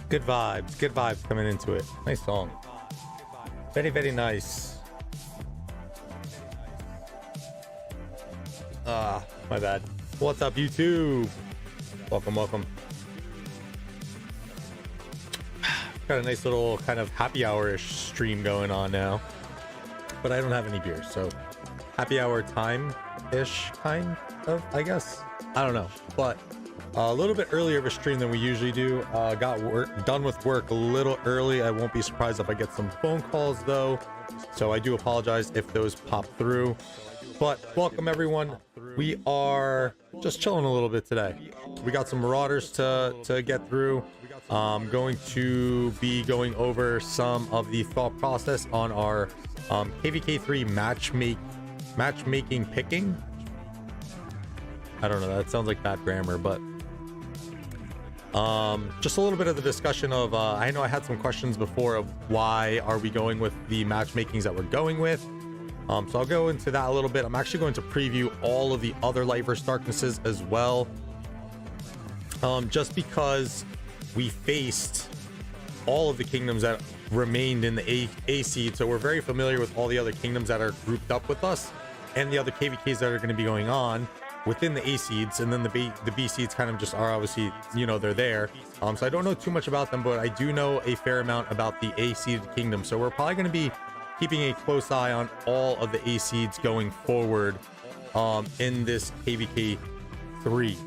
Good vibes coming into it. Nice song. Very, very nice. My bad. What's up, YouTube? Welcome. Got a nice little kind of happy hour-ish stream going on now, but I don't have any beers, so happy hour time-ish kind of, I guess. I don't know, but a little bit earlier of a stream than we usually do. Got done with work a little early. I won't be surprised if I get some phone calls though, so I do apologize if those pop through. But welcome everyone. We are just chilling a little bit today. We got some marauders to get through. Going to be going over some of the thought process on our KvK3 matchmaking picking. I don't know, that sounds like bad grammar, but just a little bit of the discussion of I know I had some questions before of why are we going with the matchmakings that we're going with. So I'll go into that a little bit. I'm actually going to preview all of the other Light vs. Darknesses as well, just because we faced all of the kingdoms that remained in the A seed, so we're very familiar with all the other kingdoms that are grouped up with us and the other KvKs that are going to be going on within the A seeds, and then the B seeds kind of just are obviously, you know, they're there. So I don't know too much about them, but I do know a fair amount about the A seeded kingdom, so we're probably going to be keeping a close eye on all of the A seeds going forward in this KvK 3.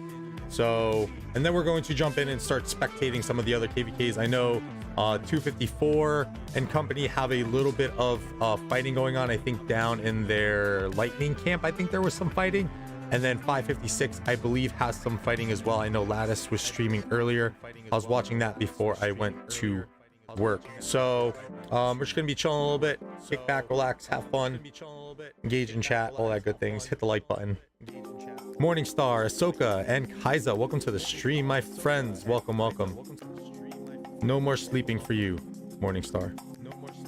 So, and then we're going to jump in and start spectating some of the other KvKs. I know 254 and company have a little bit of fighting going on. I think down in their lightning camp, I think there was some fighting. And then 556, I believe, has some fighting as well. I know Lattice was streaming earlier. I was watching that before I went to work. So we're just gonna be chilling a little bit, kick back, relax, have fun, engage in chat, all that good things. Hit the like button. Morningstar, Ahsoka, and Kaiza, welcome to the stream, my friends. Welcome. No more sleeping for you, Morningstar.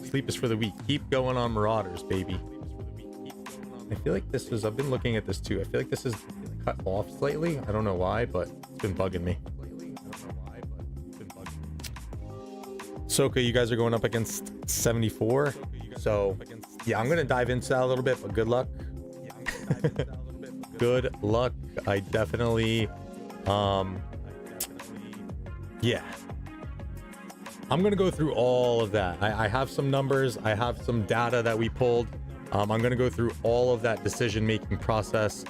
Sleep is for the weak. Keep going on Marauders, baby. I feel like this is, I've been looking at this too. I feel like this is cut off slightly. I don't know why, but it's been bugging me. Ahsoka, you guys are going up against 74. So yeah, I'm going to dive into that a little bit, but good luck. Good luck. I definitely, yeah. I'm going to go through all of that. I have some numbers. I have some data that we pulled. I'm going to go through all of that decision-making process.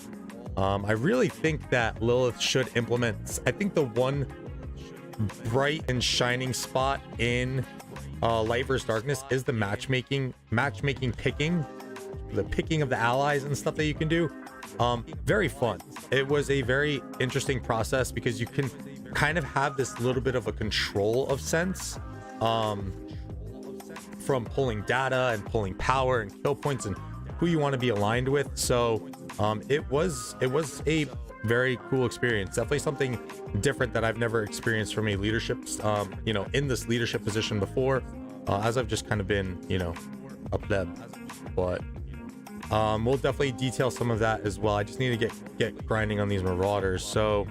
I really think that Lilith should implement, I think the one bright and shining spot in Light vs. Darkness is the matchmaking picking, the picking of the allies and stuff that you can do. Very fun. It was a very interesting process because you can kind of have this little bit of a control of sense from pulling data and pulling power and kill points and who you want to be aligned with. So it was a very cool experience. Definitely something different that I've never experienced from a leadership, you know, in this leadership position before, as I've just kind of been, you know, a pleb. But we'll definitely detail some of that as well. I just need to get grinding on these marauders. So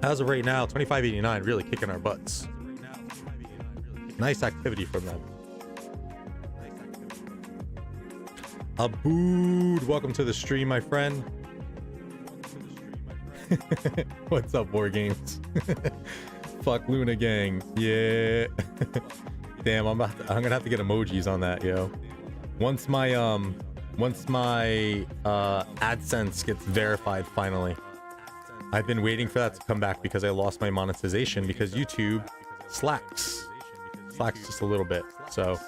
as of right now, 2589 really kicking our butts. Nice activity from them. Abood, welcome to the stream, my friend. What's up, War Games? Fuck Luna gang. Yeah. Damn, I'm gonna have to get emojis on that, yo. Once my AdSense gets verified finally. I've been waiting for that to come back because I lost my monetization because YouTube slacks just a little bit. So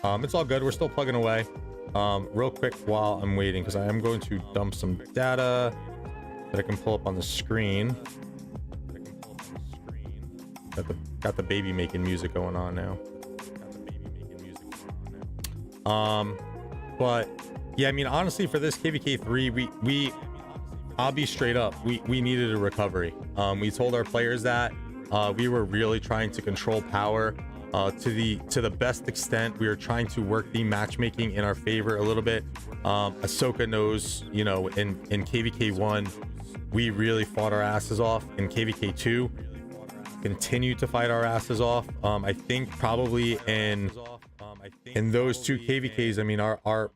it's all good. We're still plugging away. Real quick while I'm waiting, because I am going to dump some data that I can pull up on the screen. Got the baby making music going on now. But yeah, I mean, honestly, for this KvK 3, I'll be straight up, we needed a recovery. We told our players that we were really trying to control power to the best extent. We were trying to work the matchmaking in our favor a little bit. Ahsoka knows, you know, in KvK 1 we really fought our asses off. In KvK 2 continue to fight our asses off. I think probably in those two KvKs, I mean, our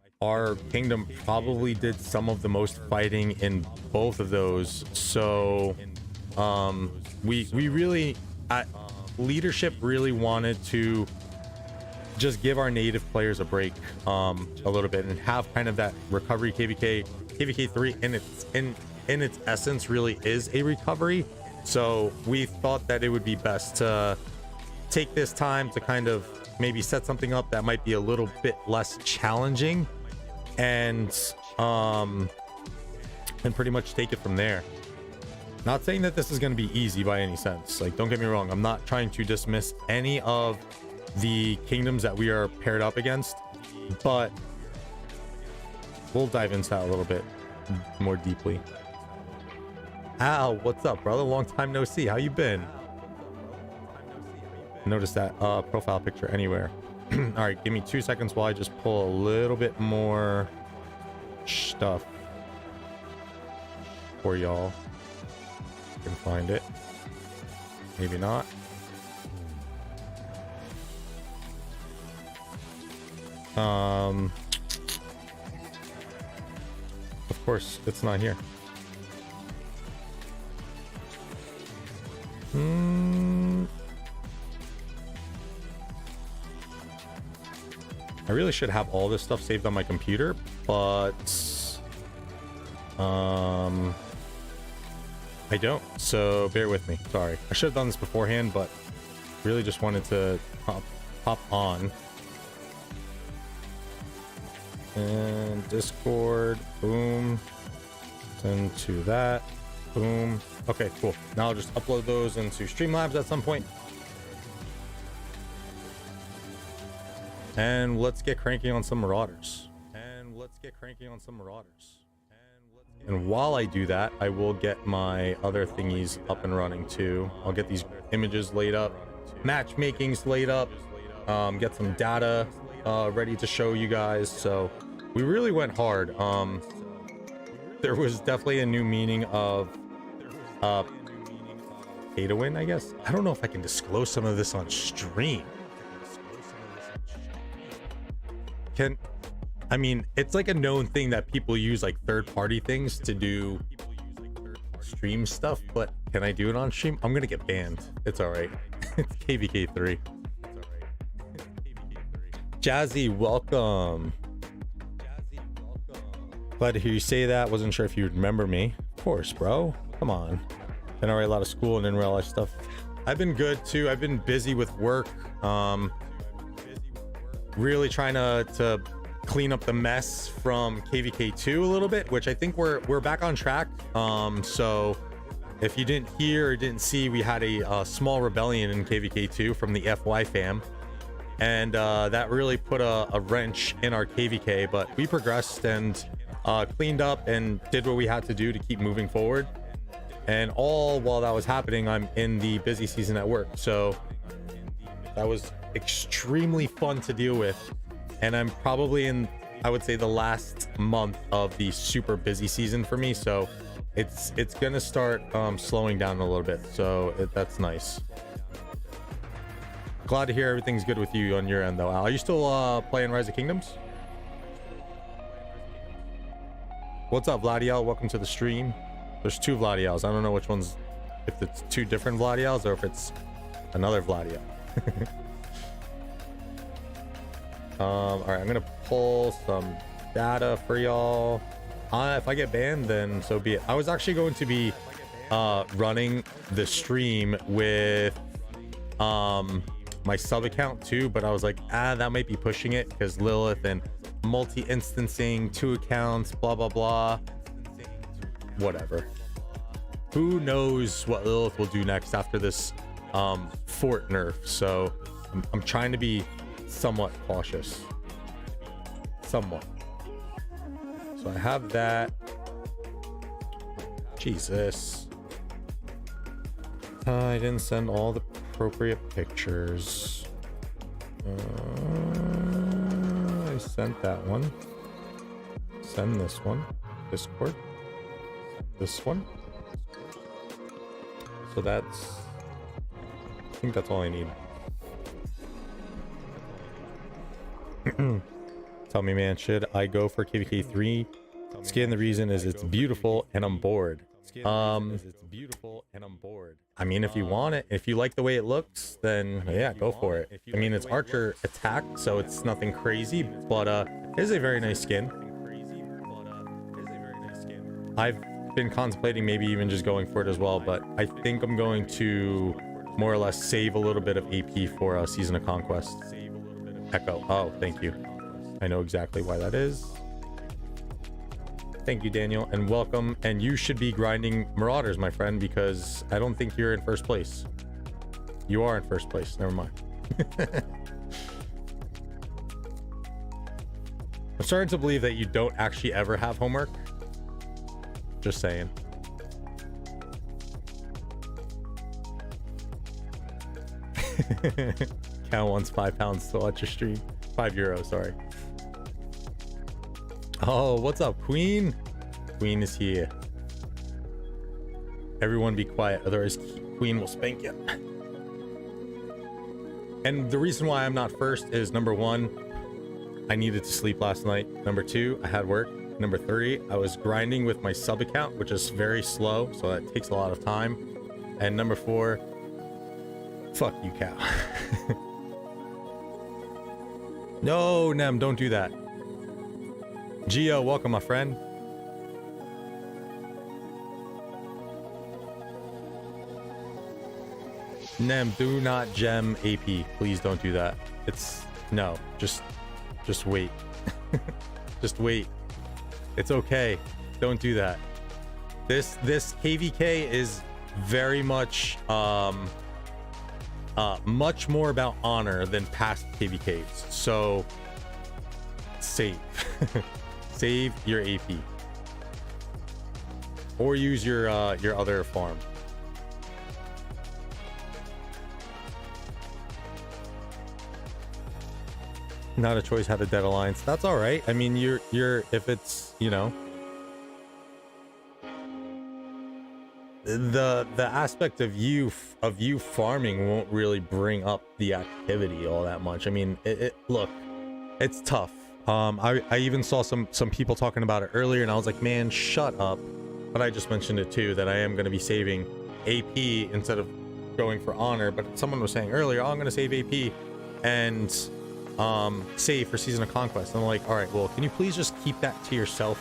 kingdom probably did some of the most fighting in both of those. So we really, leadership really wanted to just give our native players a break a little bit and have kind of that recovery. KvK 3 in its essence really is a recovery. So we thought that it would be best to take this time to kind of maybe set something up that might be a little bit less challenging, and pretty much take it from there. Not saying that this is going to be easy by any sense. Like, don't get me wrong, I'm not trying to dismiss any of the kingdoms that we are paired up against, but we'll dive into that a little bit more deeply. Al, what's up, brother? Long time no see. How you been? Notice that profile picture anywhere. All right, give me 2 seconds while I just pull a little bit more stuff for y'all. Can find it. Maybe not. Of course, it's not here. I really should have all this stuff saved on my computer, but I don't, so bear with me. Sorry, I should have done this beforehand, but really just wanted to hop on. And Discord, boom, send to that, boom. Okay, cool. Now I'll just upload those into Streamlabs at some point. And let's get cranky on some marauders. And while I do that, I will get my other thingies up and running too. I'll get these images laid up, matchmakings laid up, get some data ready to show you guys. So we really went hard. There was definitely a new meaning of pay to win, I guess. I don't know if I can disclose some of this on stream. I mean, it's like a known thing that people use like third-party things to do stream stuff, but can I do it on stream? I'm gonna get banned. It's all right. It's KvK 3. Jazzy, welcome. Glad to hear you say that. Wasn't sure if you remember me. Of course, bro. Come on. Been already a lot of school and didn't realize stuff. I've been good too. I've been busy with work. Really trying to clean up the mess from KvK 2 a little bit, which I think we're back on track. So if you didn't hear or didn't see, we had a small rebellion in KvK 2 from the FY fam, and that really put a wrench in our KvK, but we progressed and cleaned up and did what we had to do to keep moving forward. And all while that was happening, I'm in the busy season at work, so that was extremely fun to deal with. And I'm probably in, I would say, the last month of the super busy season for me, so it's gonna start slowing down a little bit, so that's nice. Glad to hear everything's good with you on your end though, Al. Are you still playing Rise of Kingdoms? What's up, Vladiel? Welcome to the stream. There's two Vladiels. I don't know which one's, if it's two different Vladiels or if it's another Vladiel. All right, I'm gonna pull some data for y'all. If I get banned, then so be it. I was actually going to be running the stream with my sub account too, but I was like, that might be pushing it because Lilith and multi-instancing 2 accounts, blah blah blah. Whatever. Who knows what Lilith will do next after this fort nerf? So I'm trying to be somewhat cautious. Somewhat. So I have that. Jesus. I didn't send all the appropriate pictures. I sent that one. Send this one. Discord. This one. So that's think that's all I need. Tell me, man, should I go for KvK 3? Skin, the reason is it's beautiful and I'm bored. I mean, if you want it, if you like the way it looks, then yeah, go for it. I mean, it's archer attack, so it's nothing crazy, but it is a very nice skin. I've been contemplating maybe even just going for it as well, but I think I'm going to more or less save a little bit of AP for Season of Conquest. Echo. Oh, thank you. I know exactly why that is. Thank you, Daniel, and welcome. And you should be grinding Marauders, my friend, because I don't think you're in first place. You are in first place. Never mind. I'm starting to believe that you don't actually ever have homework. Just saying. Cow wants £5 to watch your stream. €5, sorry. Oh, what's up, Queen? Queen is here. Everyone be quiet, otherwise Queen will spank you. And the reason why I'm not first is, number one, I needed to sleep last night. Number two, I had work. Number three, I was grinding with my sub account, which is very slow, so that takes a lot of time. And number four, fuck you, cow. No, Nem, don't do that. Geo, welcome, my friend. Nem, do not gem AP. Please don't do that. It's no, just wait. Just wait. It's okay. Don't do that. This KvK is very much much more about honor than past KvKs. So save. Save your AP. Or use your other farm. Not a choice, had a dead alliance. That's all right. I mean, you're if it's, you know, the aspect of you farming won't really bring up the activity all that much. I mean, look, it's tough. I even saw some people talking about it earlier, and I was like, man, shut up. But I just mentioned it too, that I am going to be saving AP instead of going for honor. But someone was saying earlier, oh, I'm going to save AP and save for Season of Conquest. And I'm like, all right, well, can you please just keep that to yourself?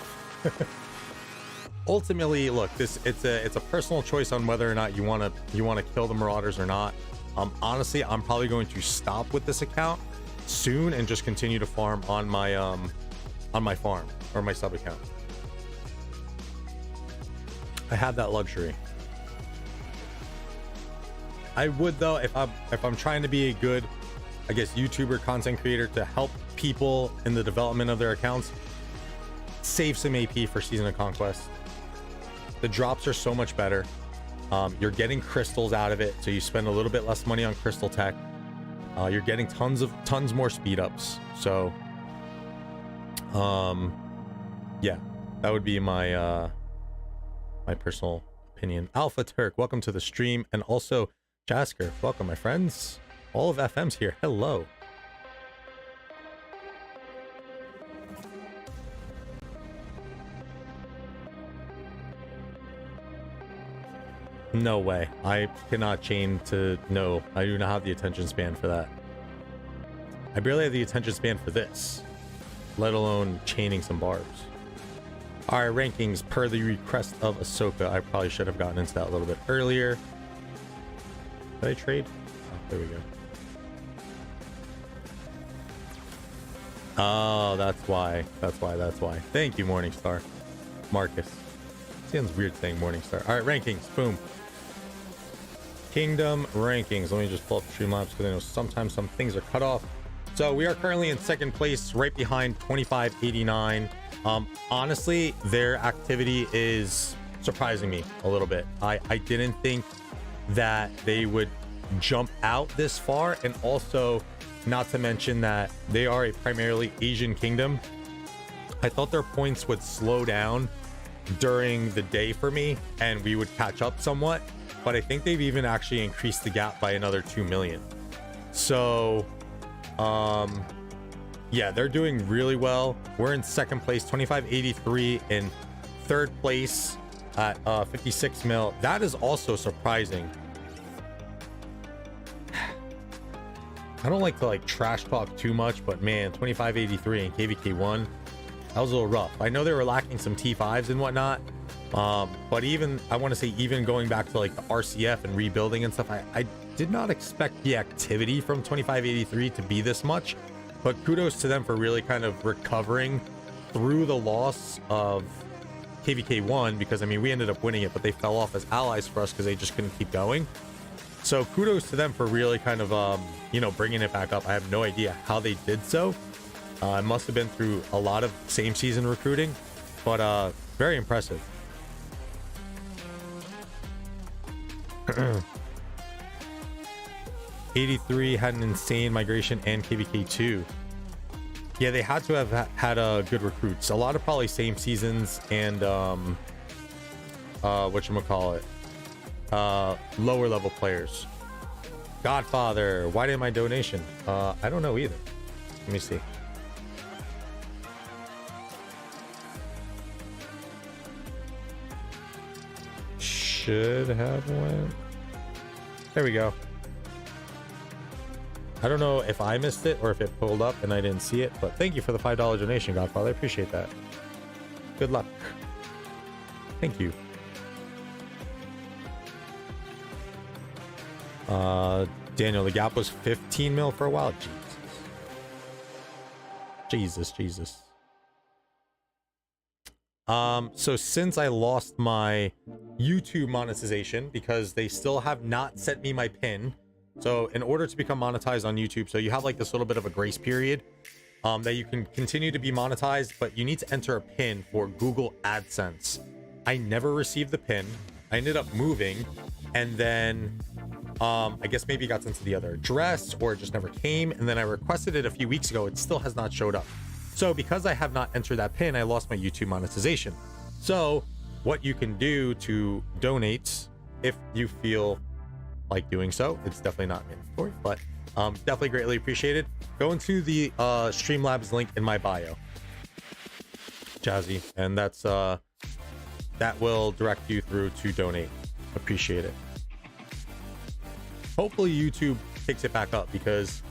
Ultimately, look, it's a personal choice on whether or not you want to kill the Marauders or not. Honestly, I'm probably going to stop with this account soon and just continue to farm on my farm or my sub account. I have that luxury. I would, though, if I'm trying to be a good, I guess, YouTuber content creator to help people in the development of their accounts, save some AP for Season of Conquest. The drops are so much better. You're getting crystals out of it, so you spend a little bit less money on crystal tech. You're getting tons more speed ups. So yeah, that would be my my personal opinion. Alpha Turk, welcome to the stream, and also Jasker, welcome, my friends. All of FM's here. Hello. No way. I cannot chain to... No, I do not have the attention span for that. I barely have the attention span for this, let alone chaining some barbs. All right, rankings per the request of Ahsoka. I probably should have gotten into that a little bit earlier. Did I trade? Oh, there we go. Oh, that's why. Thank you, Morningstar. Marcus. Sounds weird saying Morningstar. All right, rankings. Boom. Kingdom rankings. Let me just pull up Streamlabs because I know sometimes some things are cut off. So we are currently in second place, right behind 2589. Honestly, their activity is surprising me a little bit. I didn't think that they would jump out this far, and also not to mention that they are a primarily Asian kingdom. I thought their points would slow down during the day for me and we would catch up somewhat, but I think they've even actually increased the gap by another 2 million. So yeah, they're doing really well. We're in second place, 2583, in third place at 56 mil. That is also surprising. I don't like to like trash talk too much, but man, 2583 and KvK1, that was a little rough. I know they were lacking some T5s and whatnot, but even, I want to say, even going back to like the RCF and rebuilding and stuff, I did not expect the activity from 2583 to be this much, but kudos to them for really kind of recovering through the loss of KvK1, because I mean, we ended up winning it, but they fell off as allies for us because they just couldn't keep going. So kudos to them for really kind of, you know, bringing it back up. I have no idea how they did so. It must have been through a lot of same season recruiting, but very impressive. '83 had an insane migration, and KvK2. Yeah, they had to have had good recruits. A lot of probably same seasons and whatchamacallit, lower level players. Godfather, why didn't my donation? I don't know either. Let me see. Should have went. There we go. I don't know if I missed it or if it pulled up and I didn't see it, but thank you for the $5 donation, Godfather. I appreciate that. Good luck. Thank you. Daniel, the gap was 15 mil for a while. Jesus. So since I lost my YouTube monetization, because they still have not sent me my PIN, so in order to become monetized on YouTube, so you have like this little bit of a grace period that you can continue to be monetized, but you need to enter a PIN for Google AdSense. I never received the PIN. I ended up moving, and then I guess maybe it got sent to the other address, or it just never came, and then I requested it a few weeks ago. It still has not showed up. So because I have not entered that PIN, I lost my YouTube monetization. So what you can do to donate, if you feel like doing so, it's definitely not mandatory, but definitely greatly appreciated. Go into the Streamlabs link in my bio, Jazzy, and that's that will direct you through to donate. Appreciate it. Hopefully YouTube picks it back up, because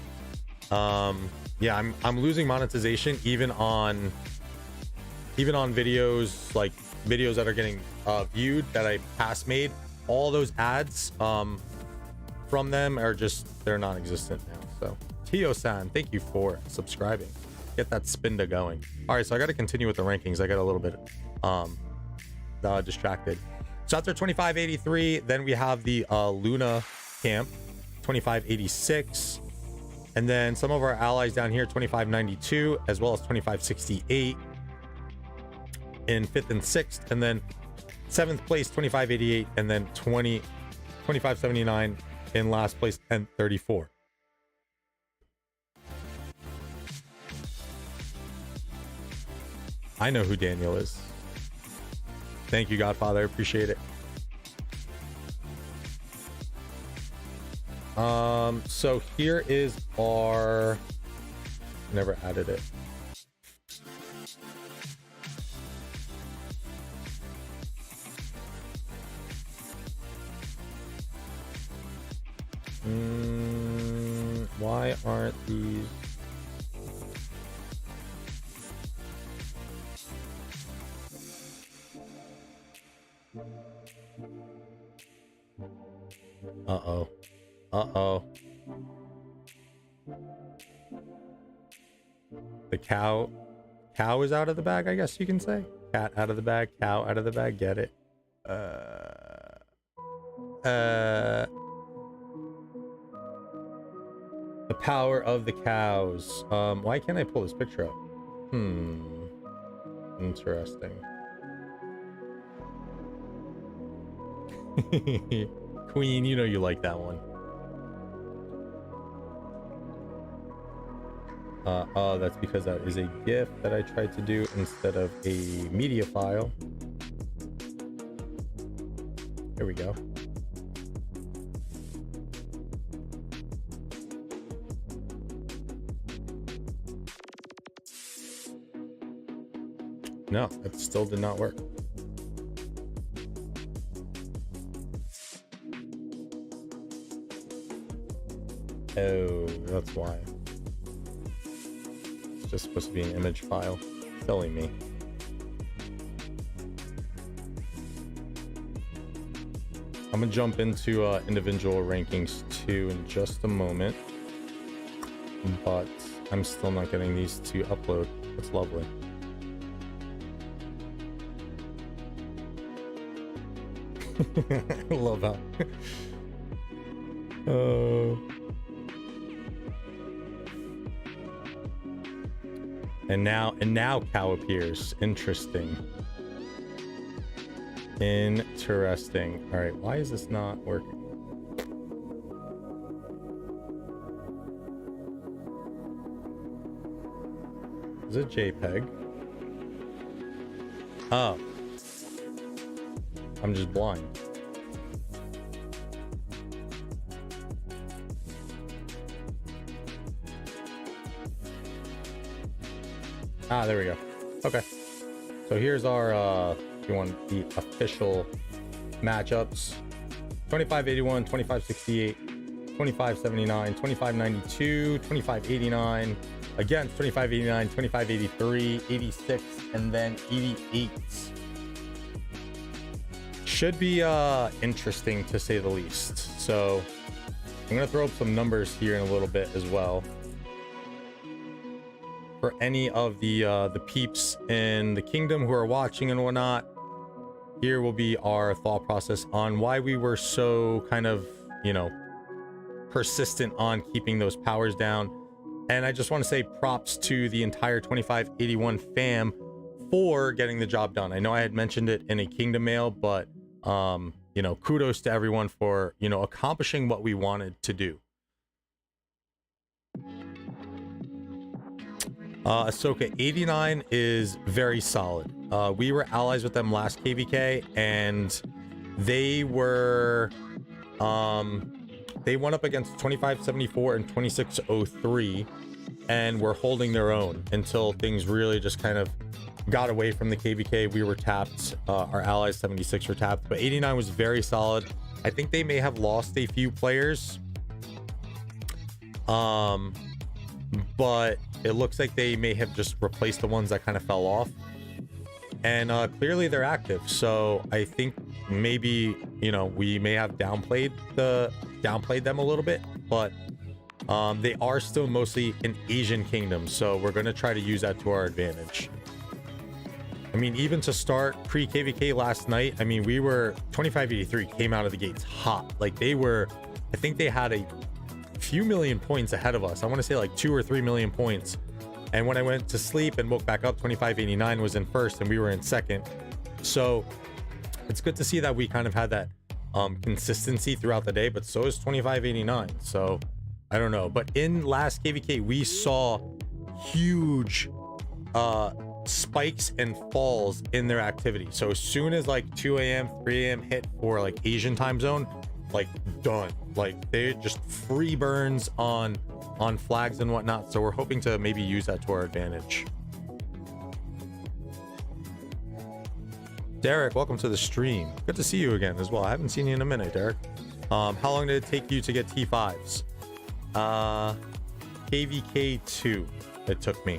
yeah, I'm losing monetization even on videos, like videos that are getting viewed that I past made. All those ads from them are just, they're non-existent now. So Tio-san, thank you for subscribing. Get that spinda going. All right, so I got to continue with the rankings. I got a little bit distracted. So after 2583, then we have the Luna camp, 2586, and then some of our allies down here, 2592, as well as 2568 in 5th and 6th, and then 7th place 2588, and then 2579 in last place and 34. I know who Daniel is. Thank you, Godfather. Appreciate it. So here is our, never added it. Why aren't these? Uh-oh. Uh-oh. The cow is out of the bag, I guess you can say. Cat out of the bag, cow out of the bag, get it. The power of the cows. Why can't I pull this picture up? Interesting. Queen, you know you like that one. Oh, that's because that is a GIF that I tried to do instead of a media file. There we go. No, it still did not work. Oh, that's why. It's just supposed to be an image file. Silly me. I'm gonna jump into individual rankings too in just a moment, but I'm still not getting these to upload. That's lovely. I love how. And now cow appears. Interesting. Interesting. All right, why is this not working? Is it JPEG? Oh. I'm just blind. Ah, there we go. Okay. So here's our, if you want the official matchups. 2581, 2568, 2579, 2592, 2589, against 2589, 2583, 86, and then 88. Should be interesting to say the least. So I'm gonna throw up some numbers here in a little bit as well. For any of the peeps in the kingdom who are watching and whatnot, here will be our thought process on why we were so kind of, you know, persistent on keeping those powers down. And I just want to say props to the entire 2581 fam for getting the job done. I know I had mentioned it in a kingdom mail, but you know, kudos to everyone for, you know, accomplishing what we wanted to do. Ahsoka 89 is very solid. We were allies with them last KvK, and they were they went up against 2574 and 2603 and were holding their own until things really just kind of got away from the KvK. We were tapped, our allies 76 were tapped, but 89 was very solid. I think they may have lost a few players, but it looks like they may have just replaced the ones that kind of fell off, and clearly they're active. So I think maybe, you know, we may have downplayed them a little bit, but they are still mostly an Asian kingdom, so we're going to try to use that to our advantage. I mean, even to start pre-KvK last night, I mean, we were 2583 came out of the gates hot. Like they were, I think they had a few million points ahead of us. I want to say like 2 or 3 million points. And when I went to sleep and woke back up, 2589 was in first and we were in second. So it's good to see that we kind of had that consistency throughout the day, but so is 2589. So I don't know, but in last KvK we saw huge spikes and falls in their activity. So as soon as like 2 a.m 3 a.m hit for like Asian time zone, like done, like they just free burns on flags and whatnot. So we're hoping to maybe use that to our advantage. Derek, welcome to the stream. Good to see you again as well. I haven't seen you in a minute, Derek. How long did it take you to get T5s? KvK 2 it took me,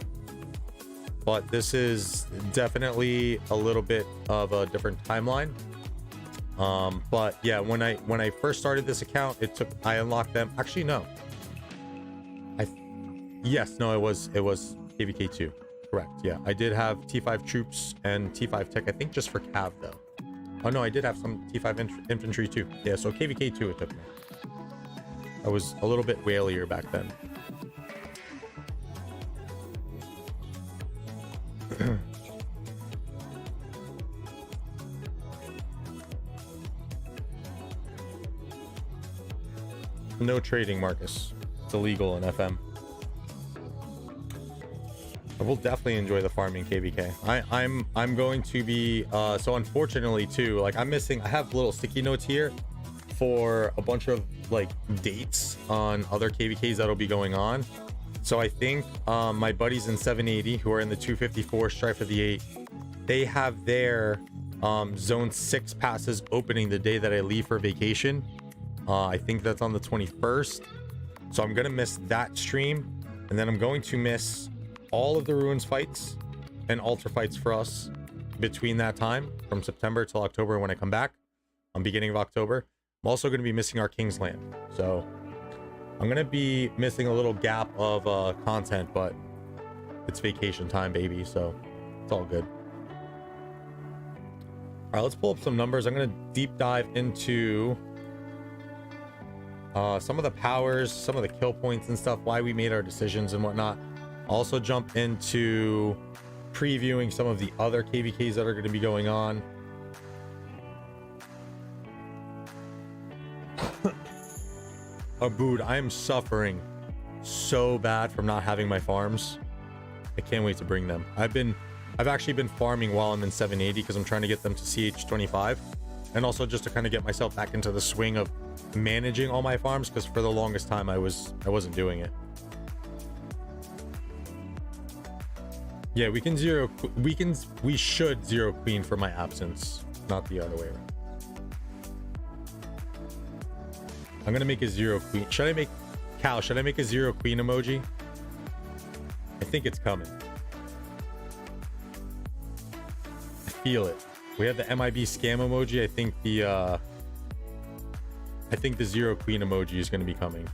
but this is definitely a little bit of a different timeline. But yeah, when I first started this account, I unlocked them. Actually, no. Yes, no, it was KvK 2. Correct. Yeah, I did have T5 troops and T5 tech. I think just for Cav though. Oh no, I did have some T5 infantry too. Yeah, so KvK 2 it took me. I was a little bit whalier back then. No trading, Marcus. It's illegal in FM. I will definitely enjoy the farming KvK. I'm going to be so unfortunately too, like I have little sticky notes here for a bunch of like dates on other KvKs that'll be going on. So I think my buddies in 780 who are in the 254 strive for the 8 they have their zone 6 passes opening the day that I leave for vacation. I think that's on the 21st. So I'm gonna miss that stream, and then I'm going to miss all of the ruins fights and altar fights for us between that time, from September till October when I come back, beginning of October. I'm also going to be missing our King's Land, so I'm going to be missing a little gap of content, but it's vacation time, baby, so it's all good. All right, let's pull up some numbers. I'm going to deep dive into some of the powers, some of the kill points and stuff, why we made our decisions and whatnot. I'll also jump into previewing some of the other KvKs that are going to be going on. Abood, I am suffering so bad from not having my farms. I can't wait to bring them. I've actually been farming while I'm in 780 because I'm trying to get them to CH25, and also just to kind of get myself back into the swing of managing all my farms, because for the longest time I wasn't doing it. Yeah, we should zero queen for my absence, not the other way around. I'm gonna make a zero queen. Should I make a zero queen emoji? I think it's coming. I feel it. We have the MIB scam emoji. I think the zero queen emoji is gonna be coming.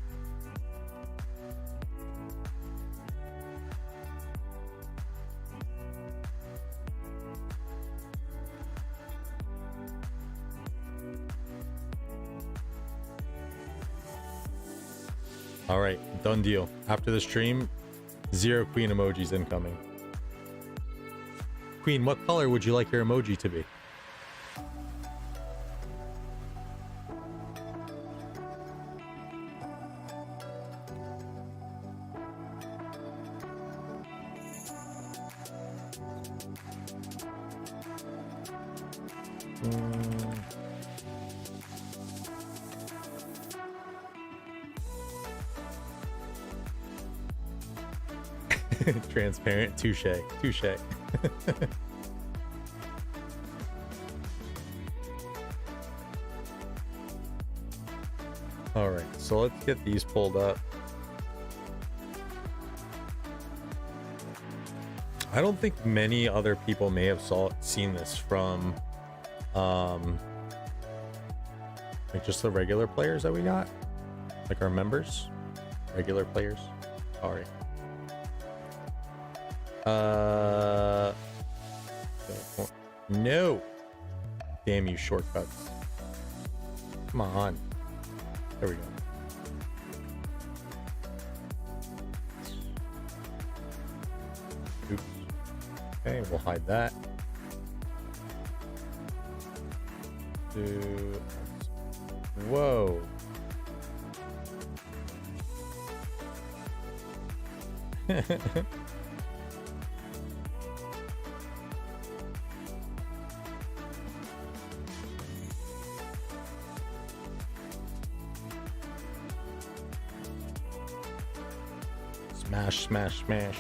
All right, done deal. After the stream, zero queen emojis incoming. Queen, what color would you like your emoji to be? Transparent. Touche. All right, so let's get these pulled up. I don't think many other people may have seen this from like just the regular players that we got, like our members, regular players. Sorry. No. Damn you, shortcuts. Come on. There we go. Oops. Okay, we'll hide that. Whoa. Smash, smash, smash.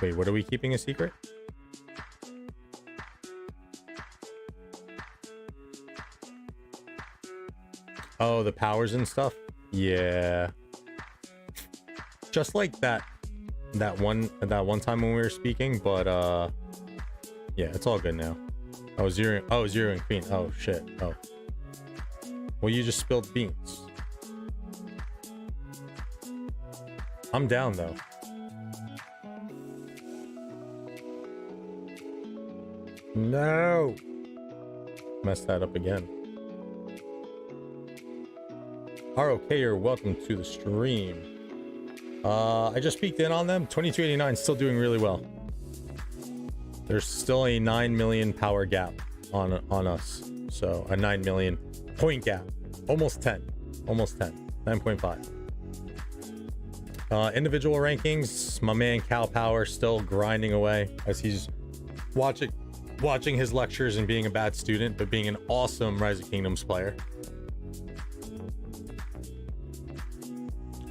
Wait, what are we keeping a secret? Oh, the powers and stuff? Yeah. Just like that one time when we were speaking, but yeah, it's all good now. Zeroing queen. Oh shit. Oh. Well, you just spilled beans. I'm down though. No. Messed that up again. ROKer, welcome to the stream. I just peeked in on them. 2289 still doing really well. There's still a 9 million power gap on us. So a 9 million point gap. Almost 10. 9.5. Individual rankings, my man Cow Power still grinding away as he's watching his lectures and being a bad student, but being an awesome Rise of Kingdoms player.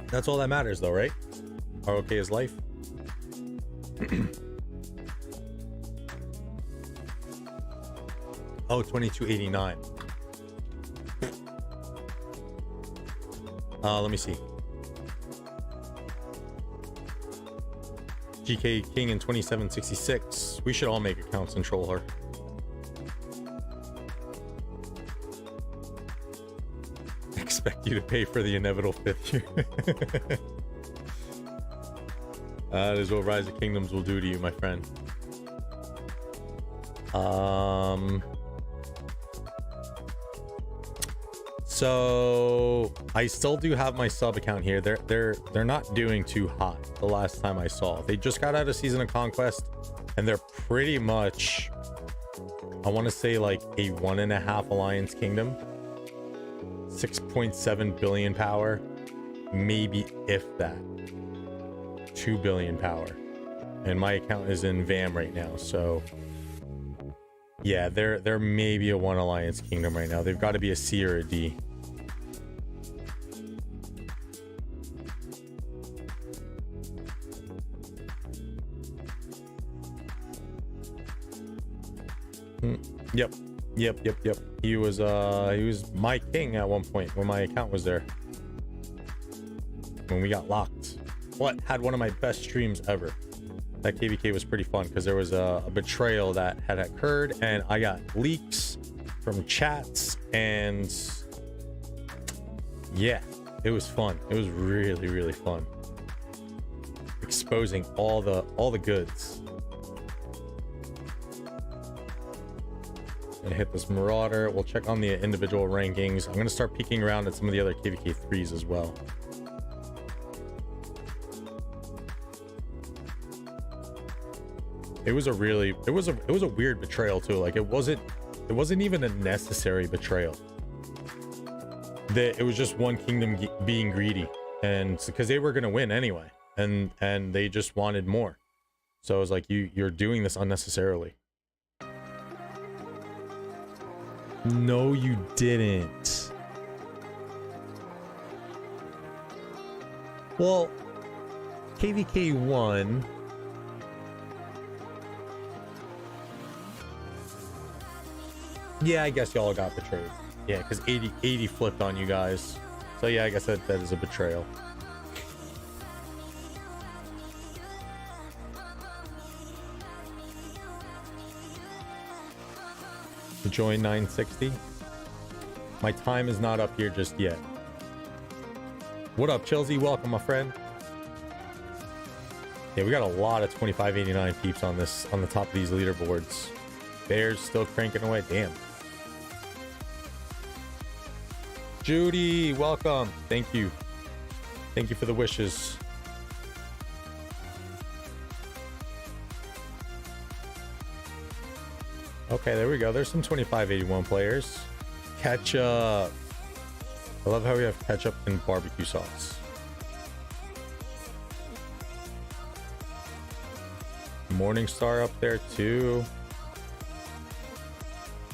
That's all that matters though, right? ROK is life. Oh, 2289. Let me see. GK King in 2766. We should all make accounts and troll her. Expect you to pay for the inevitable 5th year. That is what Rise of Kingdoms will do to you, my friend. So I still do have my sub account here. They're not doing too hot. The last time I saw, they just got out of Season of Conquest, and they're pretty much, I want to say, like a 1.5 Alliance Kingdom, 6.7 billion power, maybe if that, 2 billion power. And my account is in VAM right now, so yeah, they're maybe a 1 Alliance Kingdom right now. They've got to be a C or a D. Yep. He was my king at one point when my account was there. When we got locked. What? Had one of my best streams ever. That KvK was pretty fun because there was a betrayal that had occurred, and I got leaks from chats, and yeah, it was fun. It was really, really fun. Exposing all the goods. Gonna hit this marauder. We'll check on the individual rankings. I'm gonna start peeking around at some of the other KvK 3s as well. It was a weird betrayal too. Like it wasn't even a necessary betrayal. It was just one kingdom being greedy, and because they were gonna win anyway, and they just wanted more. So I was like, you're doing this unnecessarily. No, you didn't. Well, KvK won. Yeah, I guess y'all got betrayed. Yeah, because 80 flipped on you guys. So yeah, I guess that is a betrayal. Join 960. My time is not up here just yet. What up, Chelsea? Welcome, my friend. Yeah, we got a lot of 2589 peeps on the top of these leaderboards. Bears still cranking away. Damn. Judy, welcome. Thank you. Thank you for the wishes. Okay, there we go. There's some 2581 players. Ketchup. I love how we have ketchup and barbecue sauce. Morningstar up there too.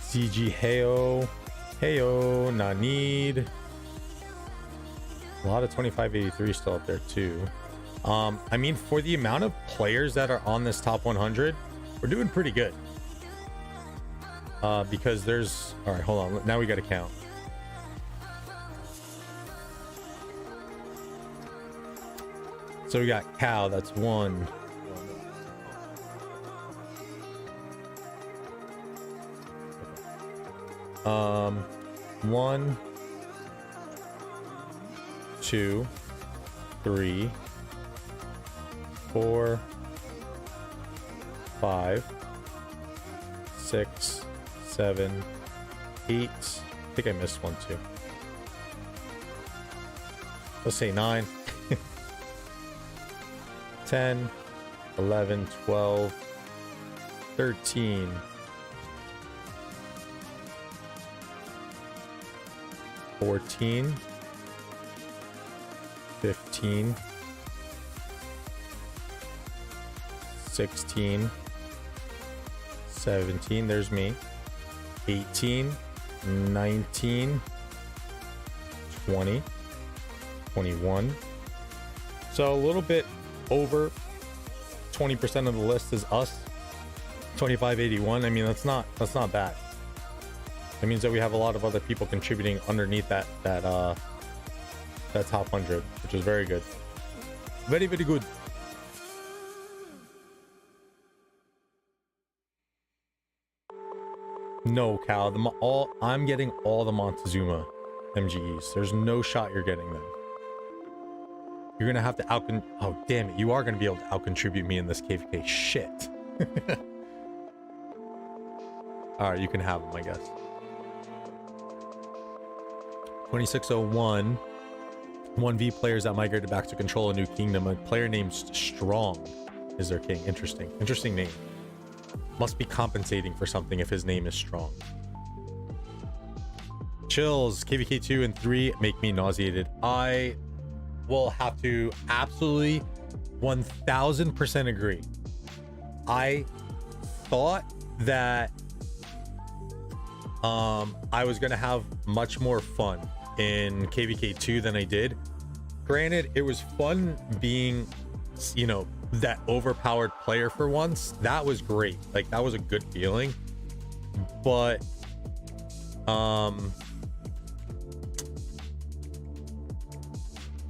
CG Heyo. Heyo, Nanid. A lot of 2583 still up there too. I mean, for the amount of players that are on this top 100, we're doing pretty good. Because there's... Alright, hold on. Now we gotta count. So we got Cow, that's 1. One, 2, 3, 4, 5, 6, 7, 8. I think I missed one too. Let's say 9, 10, 11, 12, 13, 14, 15, 16, 17, there's me, 18, 19, 20, 21. So a little bit over 20% of the list is us. 2581. I mean, that's not bad. That means that we have a lot of other people contributing underneath that top 100, which is very good. Very, very good. No, Cal. I'm getting all the Montezuma MGEs. There's no shot you're getting them. You're gonna have to oh, damn it. You are gonna be able to out-contribute me in this KvK. Shit. Alright, you can have them, I guess. 2601. 1v players that migrated back to control a new kingdom. A player named Strong is their king. Interesting. Interesting name. Must be compensating for something if his name is Strong. Chills. KvK 2 and 3 make me nauseated. I will have to absolutely 1000% agree. I thought that I was gonna have much more fun in KvK 2 than I did. Granted, it was fun being, you know, that overpowered player for once. That was great. Like, that was a good feeling. But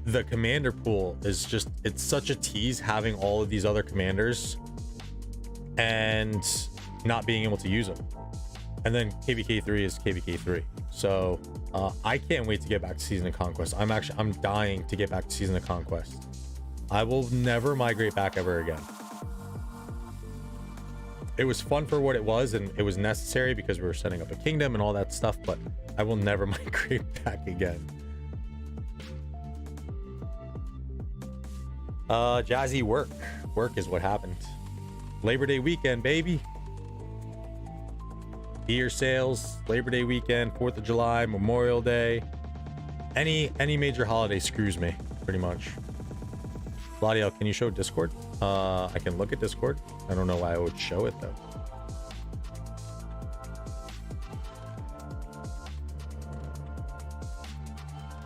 the commander pool is just, it's such a tease having all of these other commanders and not being able to use them. And then KvK 3 is KvK 3. So I can't wait to get back to Season of Conquest. I'm dying to get back to Season of Conquest. I will never migrate back ever again. It was fun for what it was, and it was necessary because we were setting up a kingdom and all that stuff, but I will never migrate back again. Jazzy work. Work is what happened. Labor Day weekend, baby. Beer sales, Labor Day weekend, 4th of July, Memorial Day. Any major holiday screws me, pretty much. Vladio, can you show Discord? I can look at Discord. I don't know why I would show it though.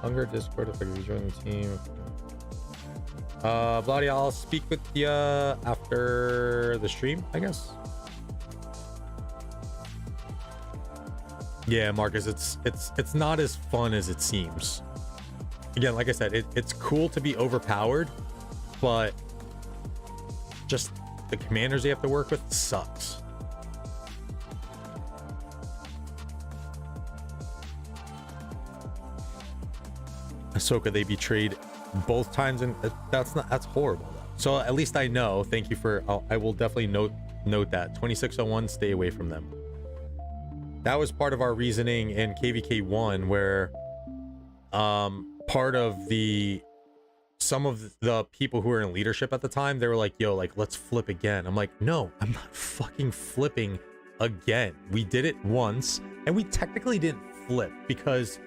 Hunger Discord if I can join the team. Vladio, I'll speak with you after the stream, I guess. Yeah, Marcus, it's not as fun as it seems. Again, like I said, it's cool to be overpowered, but just the commanders you have to work with sucks. Ahsoka, they betrayed both times, and that's horrible though. So at least I know. Thank you for, I will definitely note that 2601, stay away from them. That was part of our reasoning in KvK 1, where part of some of the people who were in leadership at the time, they were like, yo, like, let's flip again. I'm like, no, I'm not fucking flipping again. We did it once, and we technically didn't flip because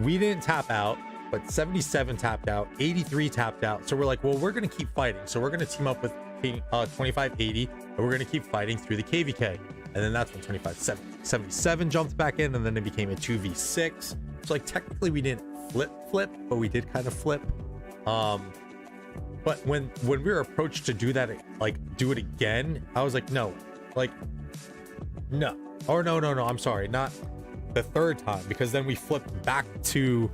we didn't tap out, but 77 tapped out, 83 tapped out. So we're like, well, we're gonna keep fighting. So we're gonna team up with 2580, and we're gonna keep fighting through the KvK. And then that's when 2577 jumped back in, and then it became a 2v6. So like technically we didn't flip, but we did kind of flip. But when we were approached to do that, like do it again, I was like, no, like no, or no, I'm sorry, not the third time, because then we flipped back to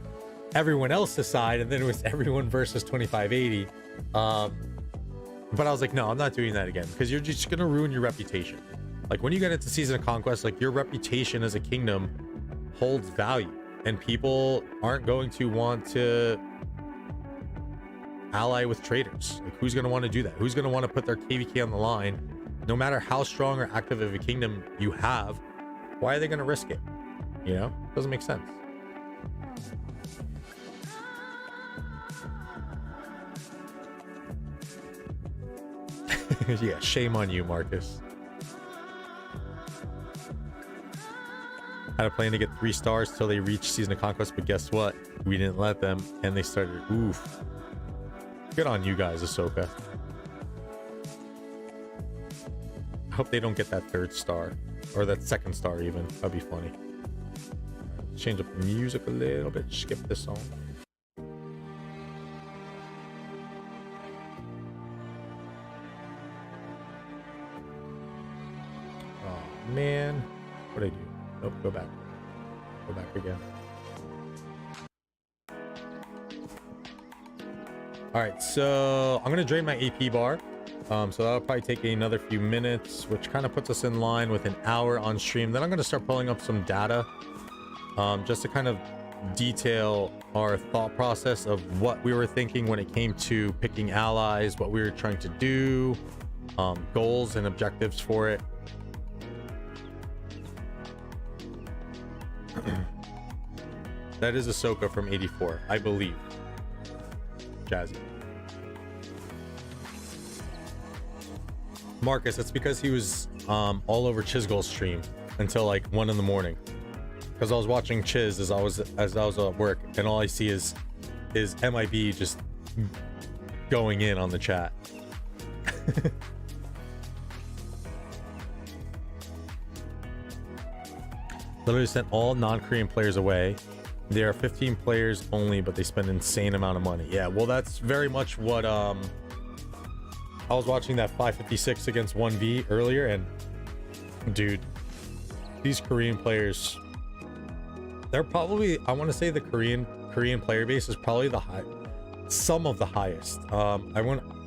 everyone else's side, and then it was everyone versus 2580. But I was like, no, I'm not doing that again, because you're just gonna ruin your reputation. Like when you get into Season of Conquest, like your reputation as a kingdom holds value, and people aren't going to want to ally with traitors. Like who's going to want to do that? Who's going to want to put their KvK on the line? No matter how strong or active of a kingdom you have, why are they going to risk it? You know, doesn't make sense. Yeah, shame on you, Marcus. Had a plan to get 3 stars till they reached Season of Conquest, but guess what? We didn't let them, and they started. Oof. Good on you guys, Ahsoka. I hope they don't get that 3rd star, or that 2nd star even. That'd be funny. Let's change up the music a little bit. Skip this song. man. What'd I do? Nope, go back. Go back again. All right, so I'm gonna drain my AP bar. So that'll probably take another few minutes, which kind of puts us in line with an hour on stream. Then I'm gonna start pulling up some data, just to kind of detail our thought process of what we were thinking when it came to picking allies, what we were trying to do, goals and objectives for it. That is Ahsoka from 84, I believe. Jazzy. Marcus, it's because he was all over Chisgul's stream until like 1 in the morning. Because I was watching Chiz as I was at work, and all I see is MIB just going in on the chat. Literally sent all non-Korean players away. There are 15 players only, but they spend an insane amount of money. Yeah, well, that's very much what I was watching that 556 against 1v earlier, and dude, these Korean players, they're probably, I want to say the Korean player base is probably some of the highest.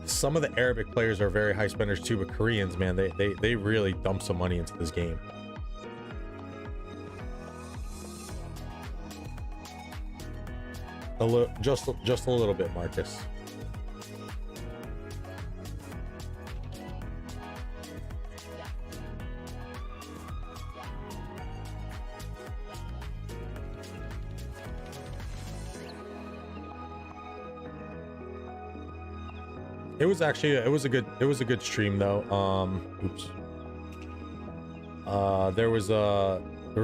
Some of the Arabic players are very high spenders too, but Koreans, man, they really dump some money into this game. Just a little bit, Marcus. It was actually it was a good stream though. Oops. There was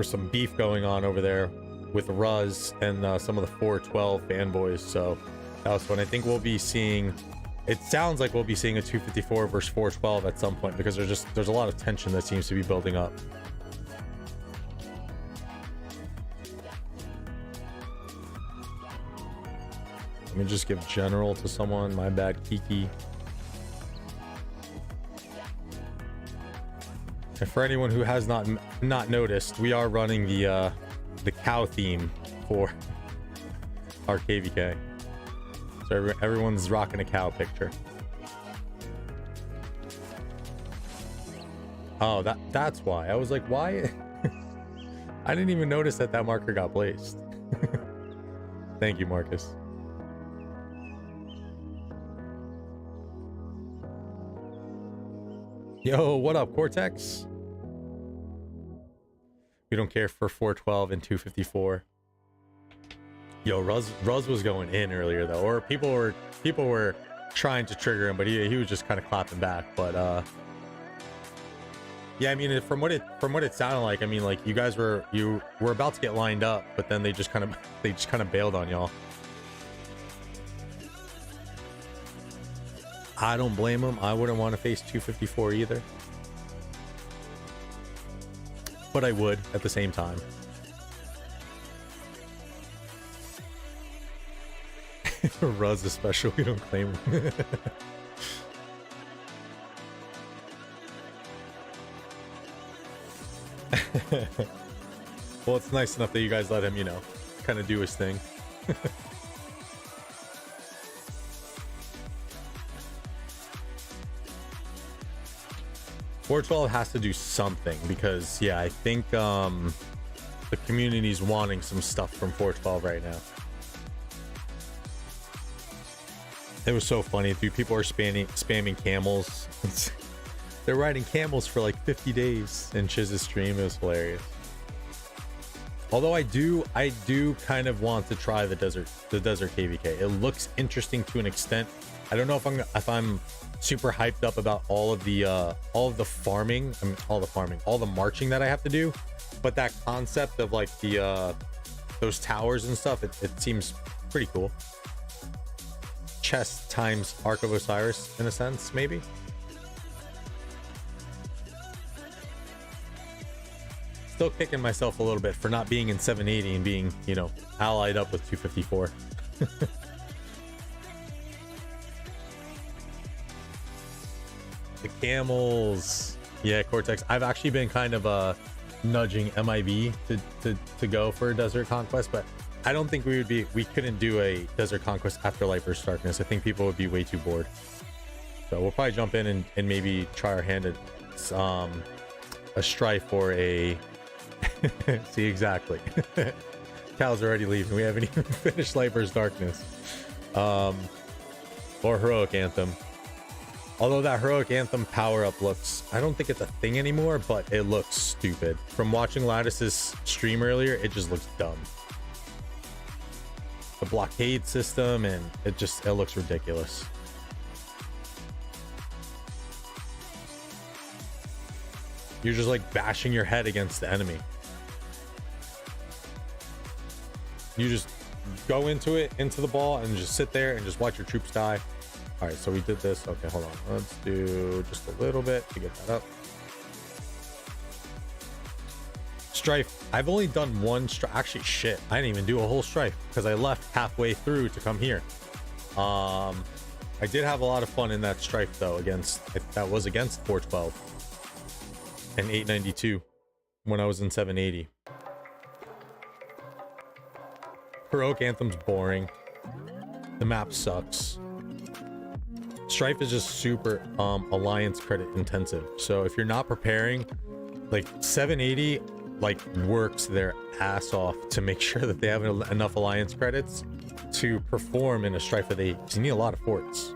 some beef going on over there with Ruz and some of the 412 fanboys, so that was fun. I think we'll be seeing, it sounds like we'll be seeing a 254 versus 412 at some point, because there's a lot of tension that seems to be building up. Let me just give general to someone. My bad, Kiki. And for anyone who has not noticed, we are running the cow theme for our KvK. So everyone's rocking a cow picture. Oh, that's why. I was like, why? I didn't even notice that marker got placed. Thank you, Marcus. Yo, what up, Cortex? We don't care for 412 and 254. Yo, Ruz was going in earlier though, or people were trying to trigger him, but he was just kind of clapping back. But yeah, I mean, from what it sounded like, I mean, like you were about to get lined up, but then they just kind of bailed on y'all. I don't blame him. I wouldn't want to face 254 either. But I would at the same time. Ruz is special. We don't claim him. Well, it's nice enough that you guys let him, you know, kind of do his thing. 412 has to do something, because yeah, I think the community's wanting some stuff from 412 right now. It was so funny, dude. People are spamming camels. They're riding camels for like 50 days in Chiz's stream. It was hilarious. Although I do kind of want to try the desert KvK. It looks interesting to an extent. I don't know if I'm super hyped up about all of the farming. I mean, all the marching that I have to do, but that concept of like those towers and stuff, it seems pretty cool. Chess times Ark of Osiris in a sense, maybe. Still kicking myself a little bit for not being in 780 and being, you know, allied up with 254. The camels. Yeah, Cortex. I've actually been kind of nudging MIB to go for a Desert Conquest, but I don't think we couldn't do a Desert Conquest after Light versus Darkness. I think people would be way too bored. So we'll probably jump in and maybe try our hand at a Strife or a see, exactly. Cal's already leaving. We haven't even finished Light versus Darkness. Or Heroic Anthem. Although that Heroic Anthem power-up looks... I don't think it's a thing anymore, but it looks stupid. From watching Lattice's stream earlier, it just looks dumb. The blockade system, and it looks ridiculous. You're just like bashing your head against the enemy. You just go into the ball, and just sit there and just watch your troops die. All right, so we did this. Okay, hold on. Let's do just a little bit to get that up. Strife. I've only done one Strife. Actually, shit. I didn't even do a whole Strife because I left halfway through to come here. I did have a lot of fun in that Strife though. That was against 412 and 892 when I was in 780. Heroic Anthem's boring. The map sucks. Strife is just super alliance credit intensive. So if you're not preparing, like 780 like works their ass off to make sure that they have enough alliance credits to perform in a Strife with 8. You need a lot of forts.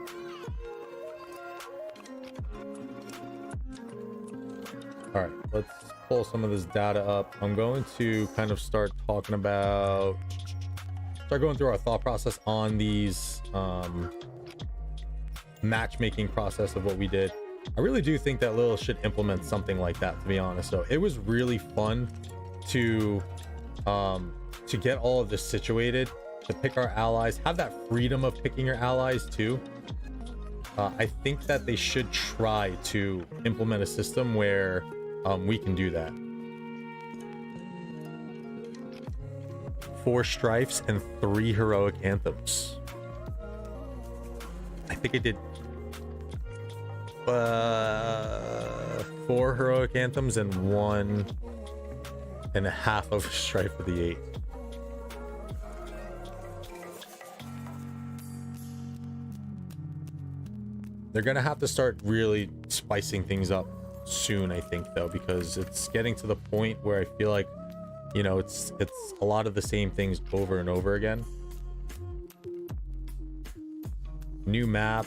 All right, let's pull some of this data up. I'm going to kind of start going through our thought process on these matchmaking process of what we did. I really do think that Lilith should implement something like that, to be honest. So it was really fun to get all of this situated, to pick our allies, have that freedom of picking your allies too. I think that they should try to implement a system where we can do that. 4 Strifes and 3 Heroic Anthems. I think I did 4 Heroic Anthems and 1.5 of Strife with the 8. They're gonna have to start really spicing things up soon, I think, though, because it's getting to the point where I feel like, you know, it's a lot of the same things over and over again. New map,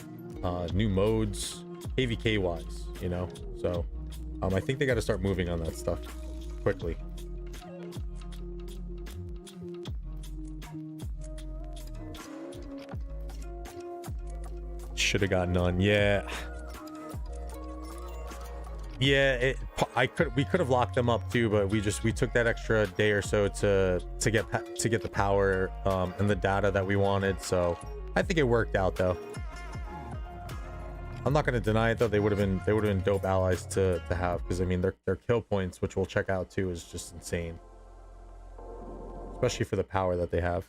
new modes, KvK wise, you know. So I think they got to start moving on that stuff quickly. Should have got none. Yeah, we could have locked them up too, but we took that extra day or so to get the power and the data that we wanted. So I think it worked out though. I'm not going to deny it though. They would have been dope allies to have, because I mean their kill points, which we'll check out too, is just insane, especially for the power that they have.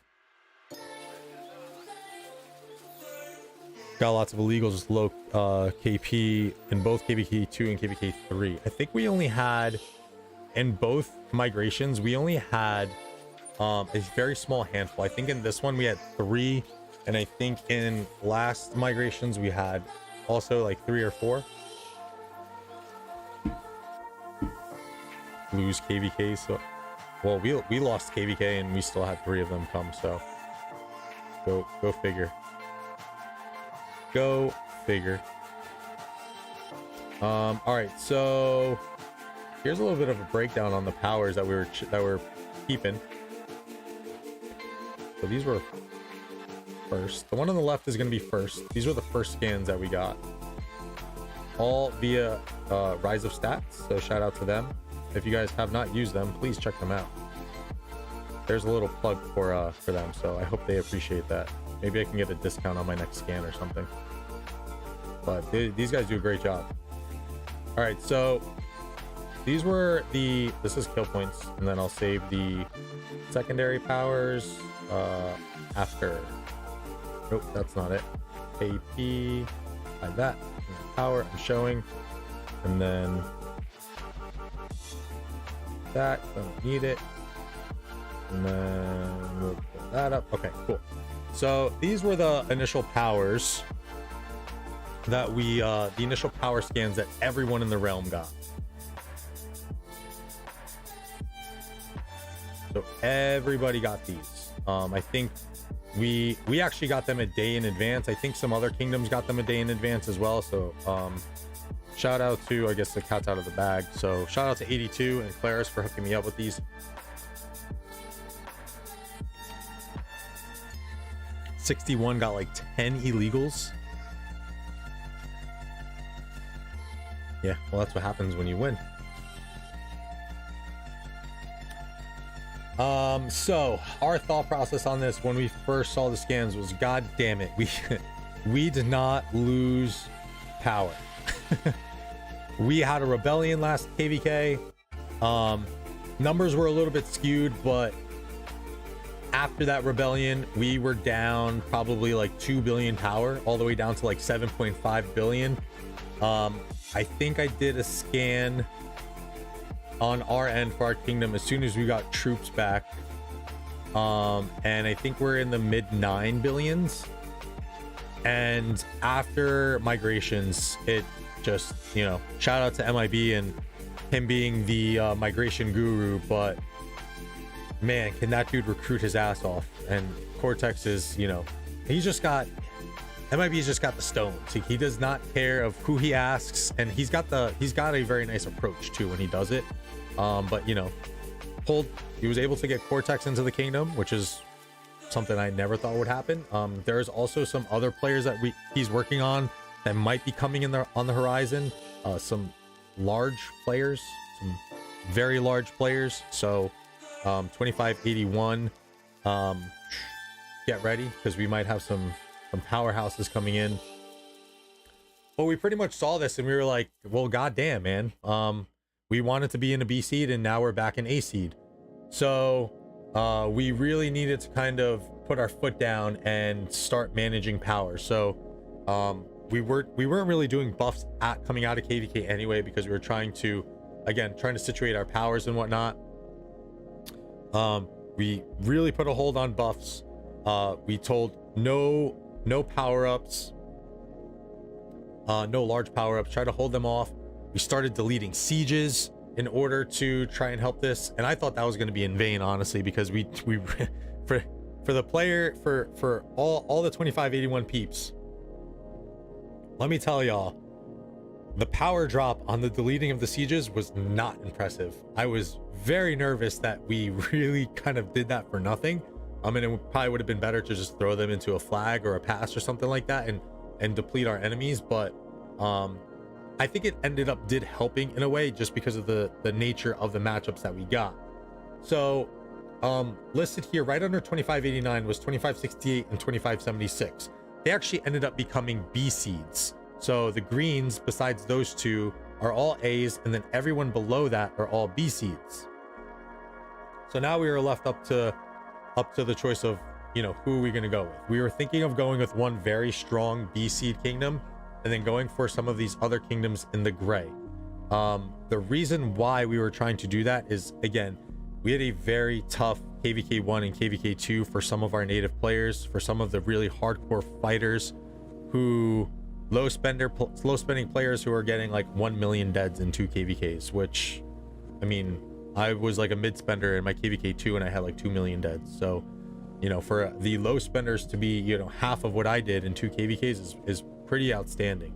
Got lots of illegals, low KP in both KvK 2 and KvK 3. I think we only had, in both migrations, we only had a very small handful. I think in this one we had 3, and I think in last migrations we had also like 3 or 4. Lose KvK, so well we lost KvK and we still had 3 of them come, so go figure. Go figure. All right, so here's a little bit of a breakdown on the powers that we're keeping. So these were first. The one on the left is going to be first. These were the first scans that we got, all via Rise of Stats. So shout out to them. If you guys have not used them, please check them out. There's a little plug for them, so I hope they appreciate that. Maybe I can get a discount on my next scan or something. But these guys do a great job. All right, so these were this is kill points, and then I'll save the secondary powers after. Nope, that's not it. KP, like that. Power I'm showing, and then that. Don't need it. And then we'll put that up. Okay, cool. So these were the initial powers that we, the initial power scans that everyone in the realm got. So everybody got these. I think we actually got them a day in advance. I think some other kingdoms got them a day in advance as well. So shout out to, I guess the cat's out of the bag. So shout out to 82 and Claris for hooking me up with these. 61 got like 10 illegals. Yeah, well, that's what happens when you win. So our thought process on this when we first saw the scans was, god damn it, we did not lose power. We had a rebellion last KvK. Numbers were a little bit skewed, but after that rebellion, we were down probably like 2 billion power, all the way down to like 7.5 billion. I think I did a scan on our end for our kingdom as soon as we got troops back. And I think we're in the mid 9 billions. And after migrations, it just, you know, shout out to MIB and him being the migration guru, but man, can that dude recruit his ass off. And Cortex is, you know, he's just got, MIB's just got the stones. He does not care of who he asks, and he's got a very nice approach too when he does it. But you know, he was able to get Cortex into the kingdom, which is something I never thought would happen. There's also some other players that he's working on that might be coming in on the horizon. Some large players, some very large players. So 2581, get ready, because we might have some powerhouses coming in. But we pretty much saw this and we were like, well, goddamn, man. We wanted to be in a B seed and now we're back in A seed. So we really needed to kind of put our foot down and start managing power. So we weren't really doing buffs coming out of KvK anyway, because we were trying to situate our powers and whatnot. We really put a hold on buffs. We told no power-ups, no large power-ups, try to hold them off. We started deleting sieges in order to try and help this, and I thought that was going to be in vain, honestly, because we for the player, for all the 2581 peeps, let me tell y'all, the power drop on the deleting of the sieges was not impressive. I was very nervous that we really kind of did that for nothing. I mean, it probably would have been better to just throw them into a flag or a pass or something like that and deplete our enemies. But I think it did helping in a way, just because of the nature of the matchups that we got. So listed here right under 2589 was 2568 and 2576. They actually ended up becoming B seeds. So the greens, besides those two, are all A's, and then everyone below that are all B seeds. So now we were left up to the choice of, you know, who are we going to go with. We were thinking of going with one very strong B seed kingdom and then going for some of these other kingdoms in the gray. The reason why we were trying to do that is, again, we had a very tough KvK 1 and KvK 2 for some of our native players, for some of the really hardcore fighters who low spending players who are getting like 1 million deads in 2 KvKs, which, I mean, I was like a mid spender in my KvK 2 and I had like 2 million deads. So, you know, for the low spenders to be, you know, half of what I did in 2 KvKs is pretty outstanding.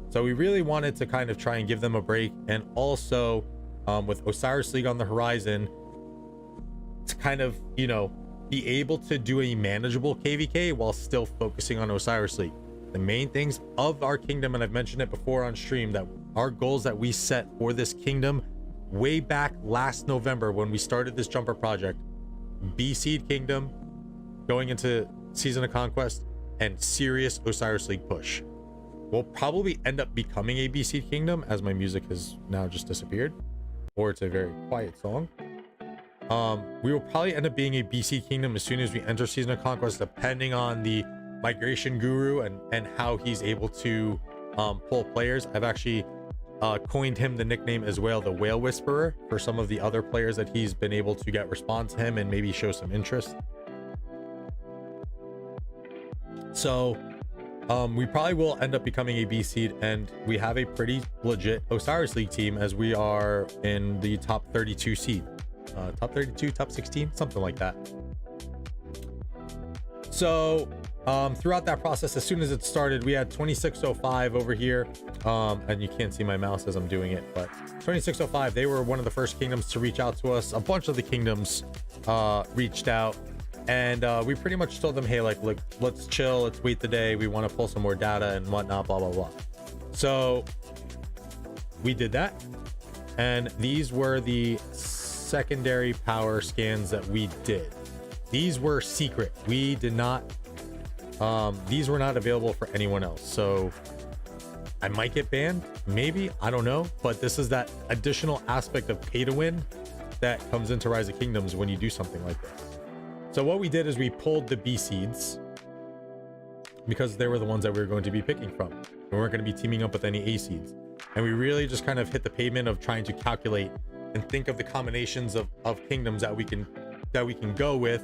So we really wanted to kind of try and give them a break, and also with Osiris League on the horizon, to kind of, you know, be able to do a manageable KvK while still focusing on Osiris League. The main things of our kingdom, and I've mentioned it before on stream, that our goals that we set for this kingdom way back last November when we started this jumper project: B seed kingdom going into Season of Conquest and serious Osiris League push. We'll probably end up becoming a B seed kingdom, as my music has now just disappeared, or it's a very quiet song. We will probably end up being a B seed kingdom as soon as we enter Season of Conquest, depending on the migration guru and how he's able to pull players. I've actually coined him the nickname as well, the Whale Whisperer, for some of the other players that he's been able to get response to him and maybe show some interest. So we probably will end up becoming a B seed, and we have a pretty legit Osiris League team, as we are in the top 32 seed, top 32, top 16, something like that. So throughout that process, as soon as it started, we had 2605 over here, and you can't see my mouse as I'm doing it, but 2605, they were one of the first kingdoms to reach out to us. A bunch of the kingdoms reached out, and we pretty much told them, hey, like, look, let's chill, let's wait the day, we want to pull some more data and whatnot, blah blah blah. So we did that, and these were the secondary power scans that we did. These were secret. We did not, these were not available for anyone else. So I might get banned, maybe, I don't know, but this is that additional aspect of pay to win that comes into Rise of Kingdoms when you do something like this. So what we did is we pulled the B seeds because they were the ones that we were going to be picking from. We weren't going to be teaming up with any A seeds. And we really just kind of hit the pavement of trying to calculate and think of the combinations of kingdoms that we can go with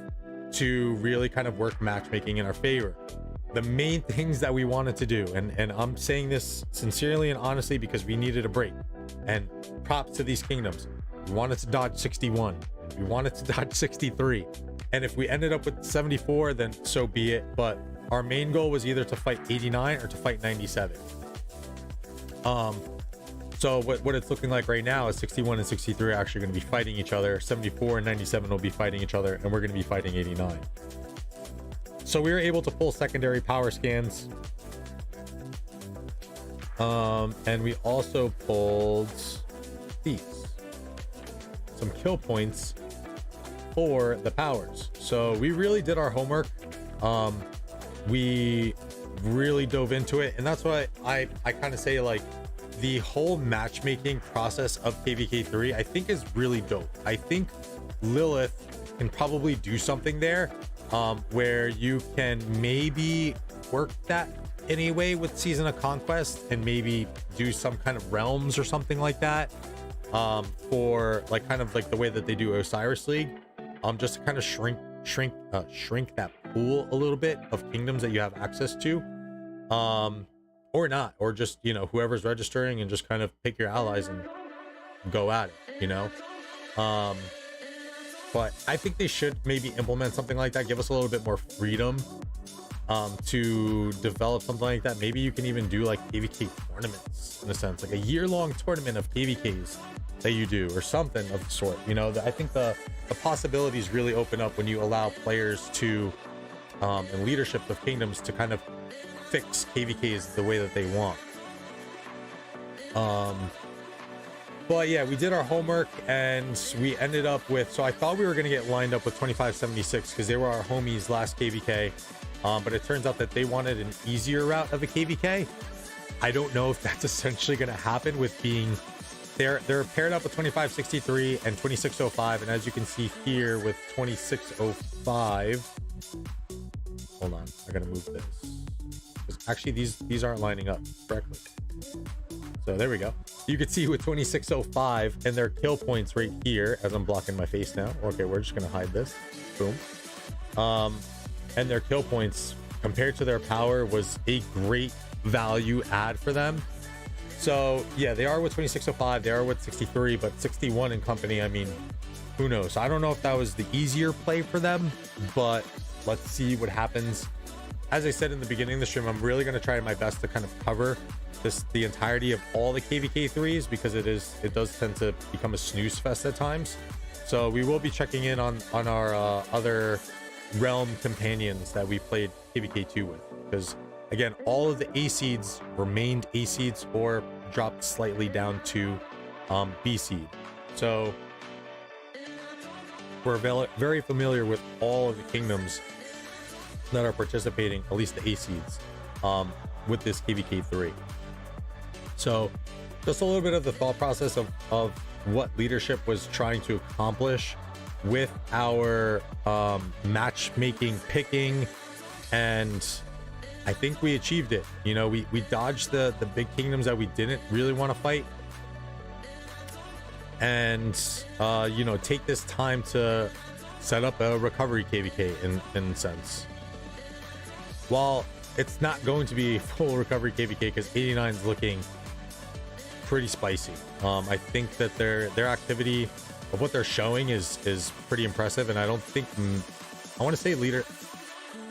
to really kind of work matchmaking in our favor. The main things that we wanted to do, and I'm saying this sincerely and honestly because we needed a break, and props to these kingdoms. We wanted to dodge 61, we wanted to dodge 63, and if we ended up with 74, then so be it. But our main goal was either to fight 89 or to fight 97. So what it's looking like right now is 61 and 63 are actually going to be fighting each other. 74 and 97 will be fighting each other, and we're going to be fighting 89. So we were able to pull secondary power scans. And we also pulled these, some kill points for the powers. So we really did our homework. We really dove into it, and that's why I kind of say, like, the whole matchmaking process of KvK 3 I think is really dope. I think Lilith can probably do something there, where you can maybe work that in a way with Season of Conquest and maybe do some kind of realms or something like that, for like kind of like the way that they do Osiris League, just to kind of shrink that pool a little bit of kingdoms that you have access to, or not, or just, you know, whoever's registering, and just kind of pick your allies and go at it, you know. But I think they should maybe implement something like that, give us a little bit more freedom to develop something like that. Maybe you can even do like KvK tournaments, in a sense, like a year-long tournament of KvKs that you do, or something of the sort. You know, I think the possibilities really open up when you allow players to and leadership of kingdoms to kind of fix KvKs the way that they want. But yeah, we did our homework, and we ended up with, so I thought we were going to get lined up with 2576 because they were our homies last KvK, but it turns out that they wanted an easier route of a KvK. I don't know if that's essentially going to happen with being, they're paired up with 2563 and 2605, and as you can see here with 2605, hold on, I gotta move this, because actually these aren't lining up correctly. So there we go. You can see with 2605 and their kill points right here, as I'm blocking my face now. Okay, we're just gonna hide this. Boom. And their kill points compared to their power was a great value add for them. So yeah, they are with 2605, they are with 63, but 61 and company, I mean, who knows? I don't know if that was the easier play for them, but let's see what happens. As I said in the beginning of the stream, I'm really going to try my best to kind of cover the entirety of all the KvK 3s, because it does tend to become a snooze fest at times. So we will be checking in on our other realm companions that we played KvK 2 with, because again, all of the A seeds remained A seeds or dropped slightly down to B seed. So we're very familiar with all of the kingdoms that are participating, at least the A seeds, with this KvK 3. So just a little bit of the thought process of what leadership was trying to accomplish with our matchmaking picking, and I think we achieved it. You know, we dodged the big kingdoms that we didn't really want to fight, and you know, take this time to set up a recovery KvK in a sense. While it's not going to be a full recovery KvK because 89 is looking pretty spicy. I think that their activity of what they're showing is pretty impressive, and I don't think I want to say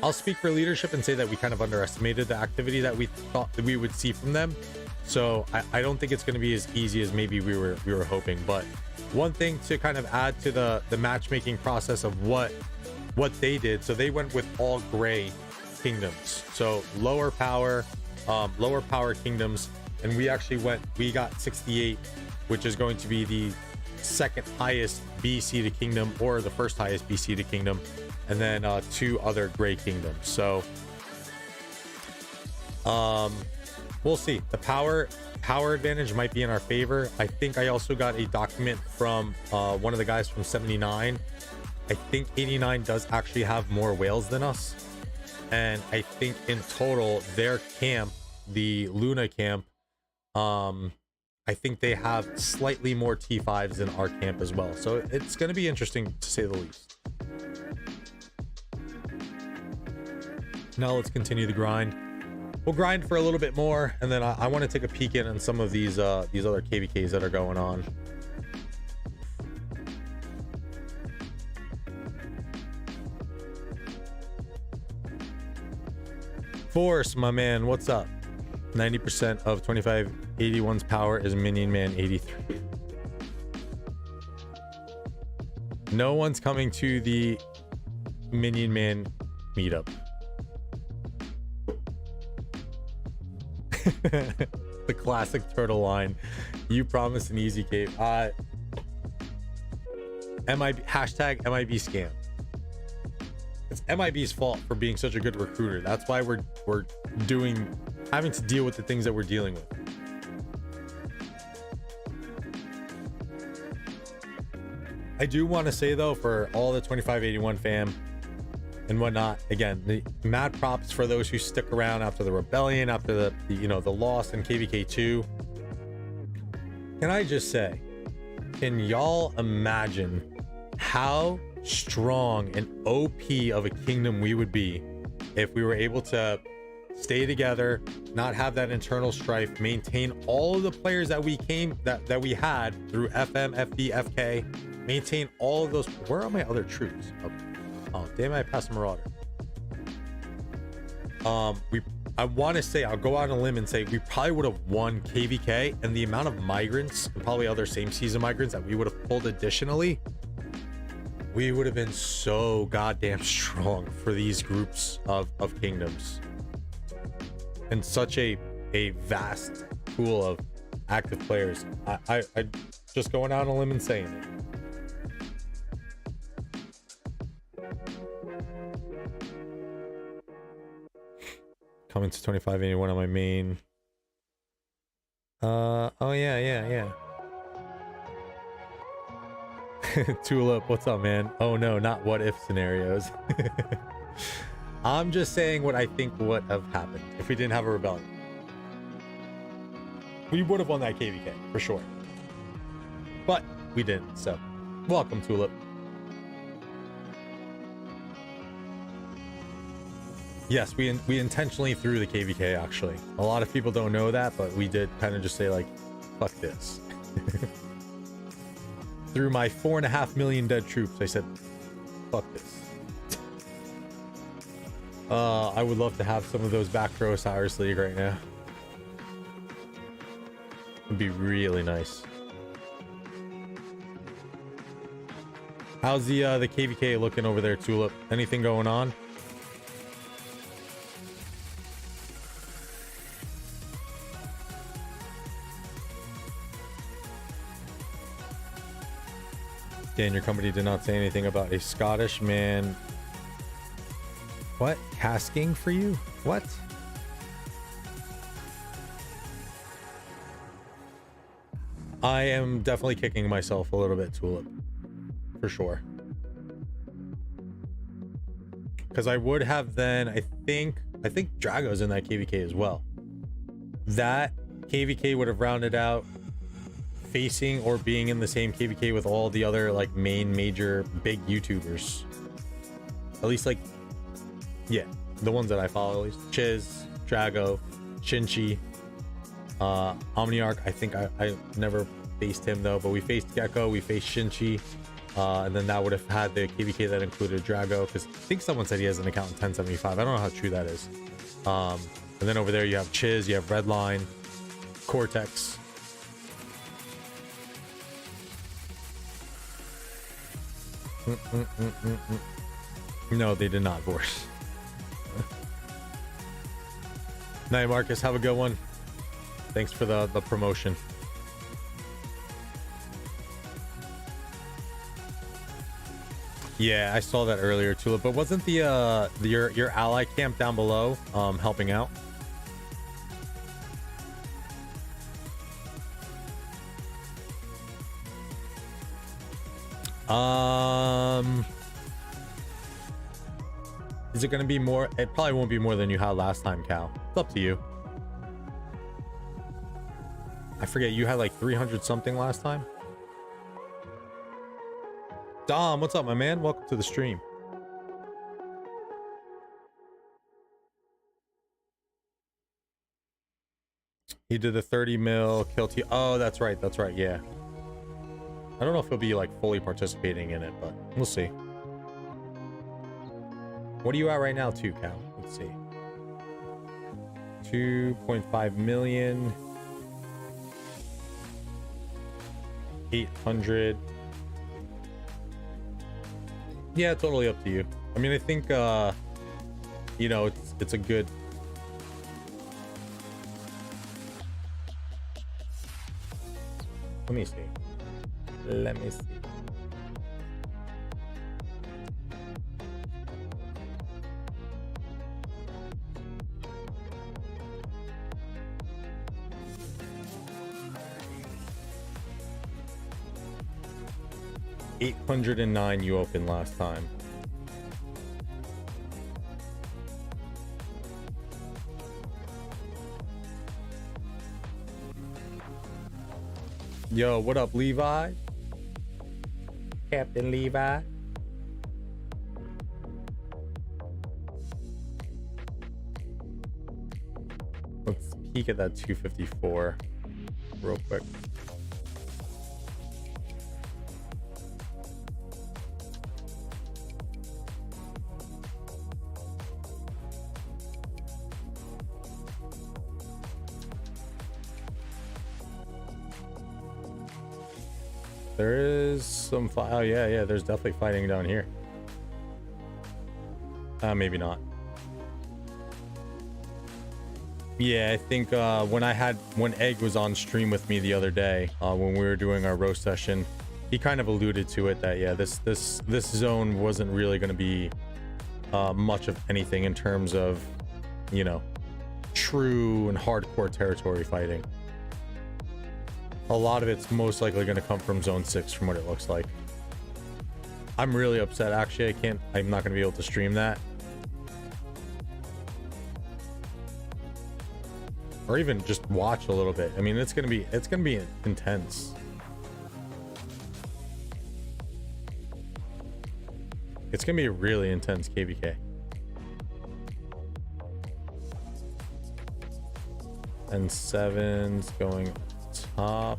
I'll speak for leadership and say that we kind of underestimated the activity that we thought that we would see from them. So I don't think it's going to be as easy as maybe we were hoping. But one thing to kind of add to the matchmaking process of what they did, so they went with all gray kingdoms, so lower power kingdoms, and we got 68, which is going to be the second highest BC to kingdom, or the first highest BC to kingdom, and then 2 other gray kingdoms. So we'll see. The power advantage might be in our favor. I think I also got a document from one of the guys from 79. I think 89 does actually have more whales than us, and I think in total their camp, the Luna camp, I think they have slightly more T5s than our camp as well. So it's going to be interesting to say the least. Now let's continue the grind. We'll grind for a little bit more, and then I want to take a peek in on some of these other KvKs that are going on. Force, my man, what's up? 90% of 2581's power is Minion Man 83. No one's coming to the Minion Man meetup. The classic turtle line. You promised an easy cave. Hashtag MIB scam. It's MIB's fault for being such a good recruiter. That's why we're having to deal with the things that we're dealing with. I do want to say though, for all the 2581 fam and whatnot, again, the mad props for those who stick around after the rebellion, after the you know, the loss in KvK 2. Can I just say, can y'all imagine how strong and OP of a kingdom we would be if we were able to stay together, not have that internal strife, maintain all of the players that we had through FM, FD, FK, maintain all of those. Where are my other troops? Oh damn it, I passed a marauder. I want to say, I'll go out on a limb and say we probably would have won KvK, and the amount of migrants and probably other same season migrants that we would have pulled additionally, we would have been so goddamn strong for these groups of kingdoms, and such a vast pool of active players. I just going out on a limb and saying it. Coming to 2581 on my main. Oh yeah. Tulip, what's up, man? Oh no, not what if scenarios. I'm just saying what I think would have happened if we didn't have a rebellion. We would have won that KvK for sure, but we didn't. So welcome, Tulip. Yes, we intentionally threw the KvK, actually. A lot of people don't know that, but we did kind of just say like, fuck this. Through my 4.5 million dead troops, I said, fuck this. I would love to have some of those back for Osiris League right now. It'd be really nice. How's the KvK looking over there, Tulip? Anything going on? Dan, your company did not say anything about a Scottish man. What? Casking for you? What? I am definitely kicking myself a little bit, Tulip. For sure. Because I would have then, I think Drago's in that KvK as well. That KvK would have rounded out facing or being in the same KvK with all the other like main major big YouTubers. At least like, yeah, the ones that I follow at least. Chiz, Drago, Shinchi, Omniarch. I think I never faced him though, but we faced Gecko, we faced Shinchi, and then that would have had the KvK that included Drago, because I think someone said he has an account in 1075. I don't know how true that is. And then over there you have Chiz, you have Redline, Cortex. No, they did not, Boris. Night, Marcus. Have a good one. Thanks for the promotion. Yeah, I saw that earlier, Tulip. But wasn't the your ally camp down below helping out? Is it gonna be more? It probably won't be more than you had last time, Cal. It's up to you. I forget, you had like 300 something last time. Dom, what's up, my man? Welcome to the stream. He did the 30 mil kill T. Oh, that's right. That's right. Yeah. I don't know if he'll be like fully participating in it, but we'll see. What are you at right now, too, Cal? Let's see. 2.5 million. 800. Yeah, totally up to you. I mean, I think, you know, it's a good. Let me see. Let me see. $809 you opened last time. Yo, what up, Levi? Captain Levi. Let's peek at that 254 real quick. There is some oh yeah, there's definitely fighting down here. Maybe not. Yeah, I think when Egg was on stream with me the other day, when we were doing our roast session, he kind of alluded to it that yeah, this zone wasn't really going to be much of anything in terms of, you know, true and hardcore territory fighting. A lot of it's most likely going to come from zone 6 from what it looks like. I'm really upset, actually. I'm not going to be able to stream that. Or even just watch a little bit. I mean, it's going to be intense. It's going to be a really intense KvK. And 7's going top.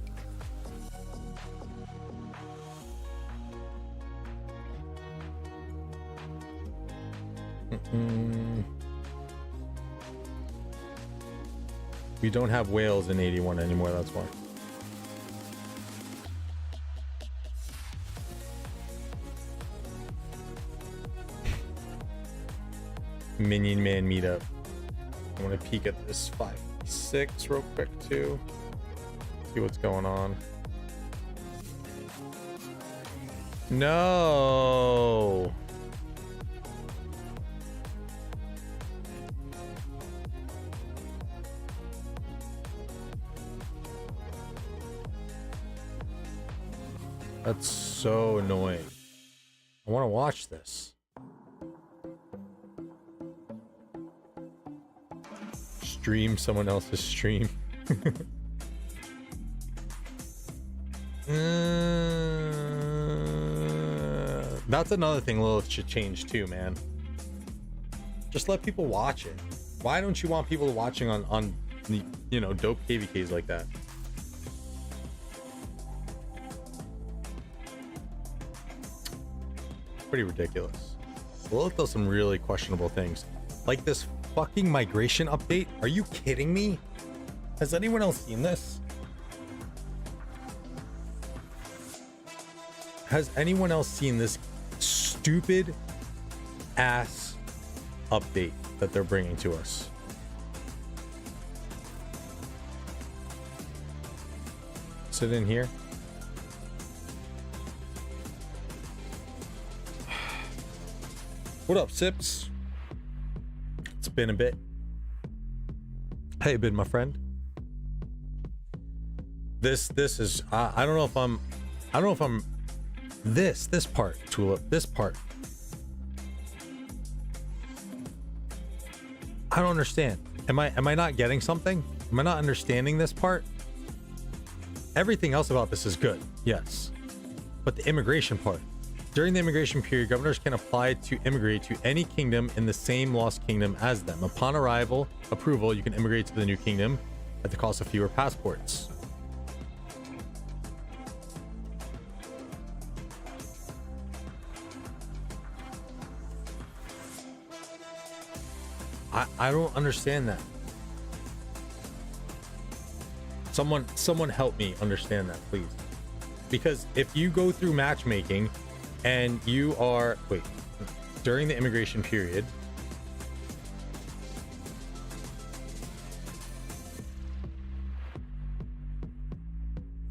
We don't have whales in 81 anymore, that's why. Minion Man meetup. I want to peek at this 5.6 real quick too. See what's going on. No. That's so annoying. I want to watch this. Stream someone else's stream. That's another thing Lilith should change too, man. Just let people watch it. Why don't you want people watching on you know, dope KvKs like that? Pretty ridiculous. Lilith does some really questionable things, like this fucking migration update. Are you kidding me? Has anyone else seen this? Has anyone else seen this stupid ass update that they're bringing to us? Sit in here. What up, Sips? It's been a bit. Hey, been my friend. This is I don't know if I'm this part, Tulip, this part. I don't understand. Am I not getting something? Am I not understanding this part? Everything else about this is good, yes. But the immigration part. During the immigration period, governors can apply to immigrate to any kingdom in the same lost kingdom as them. Upon approval, you can immigrate to the new kingdom at the cost of fewer passports. I don't understand that. Someone help me understand that, please. Because if you go through matchmaking and you are during the immigration period,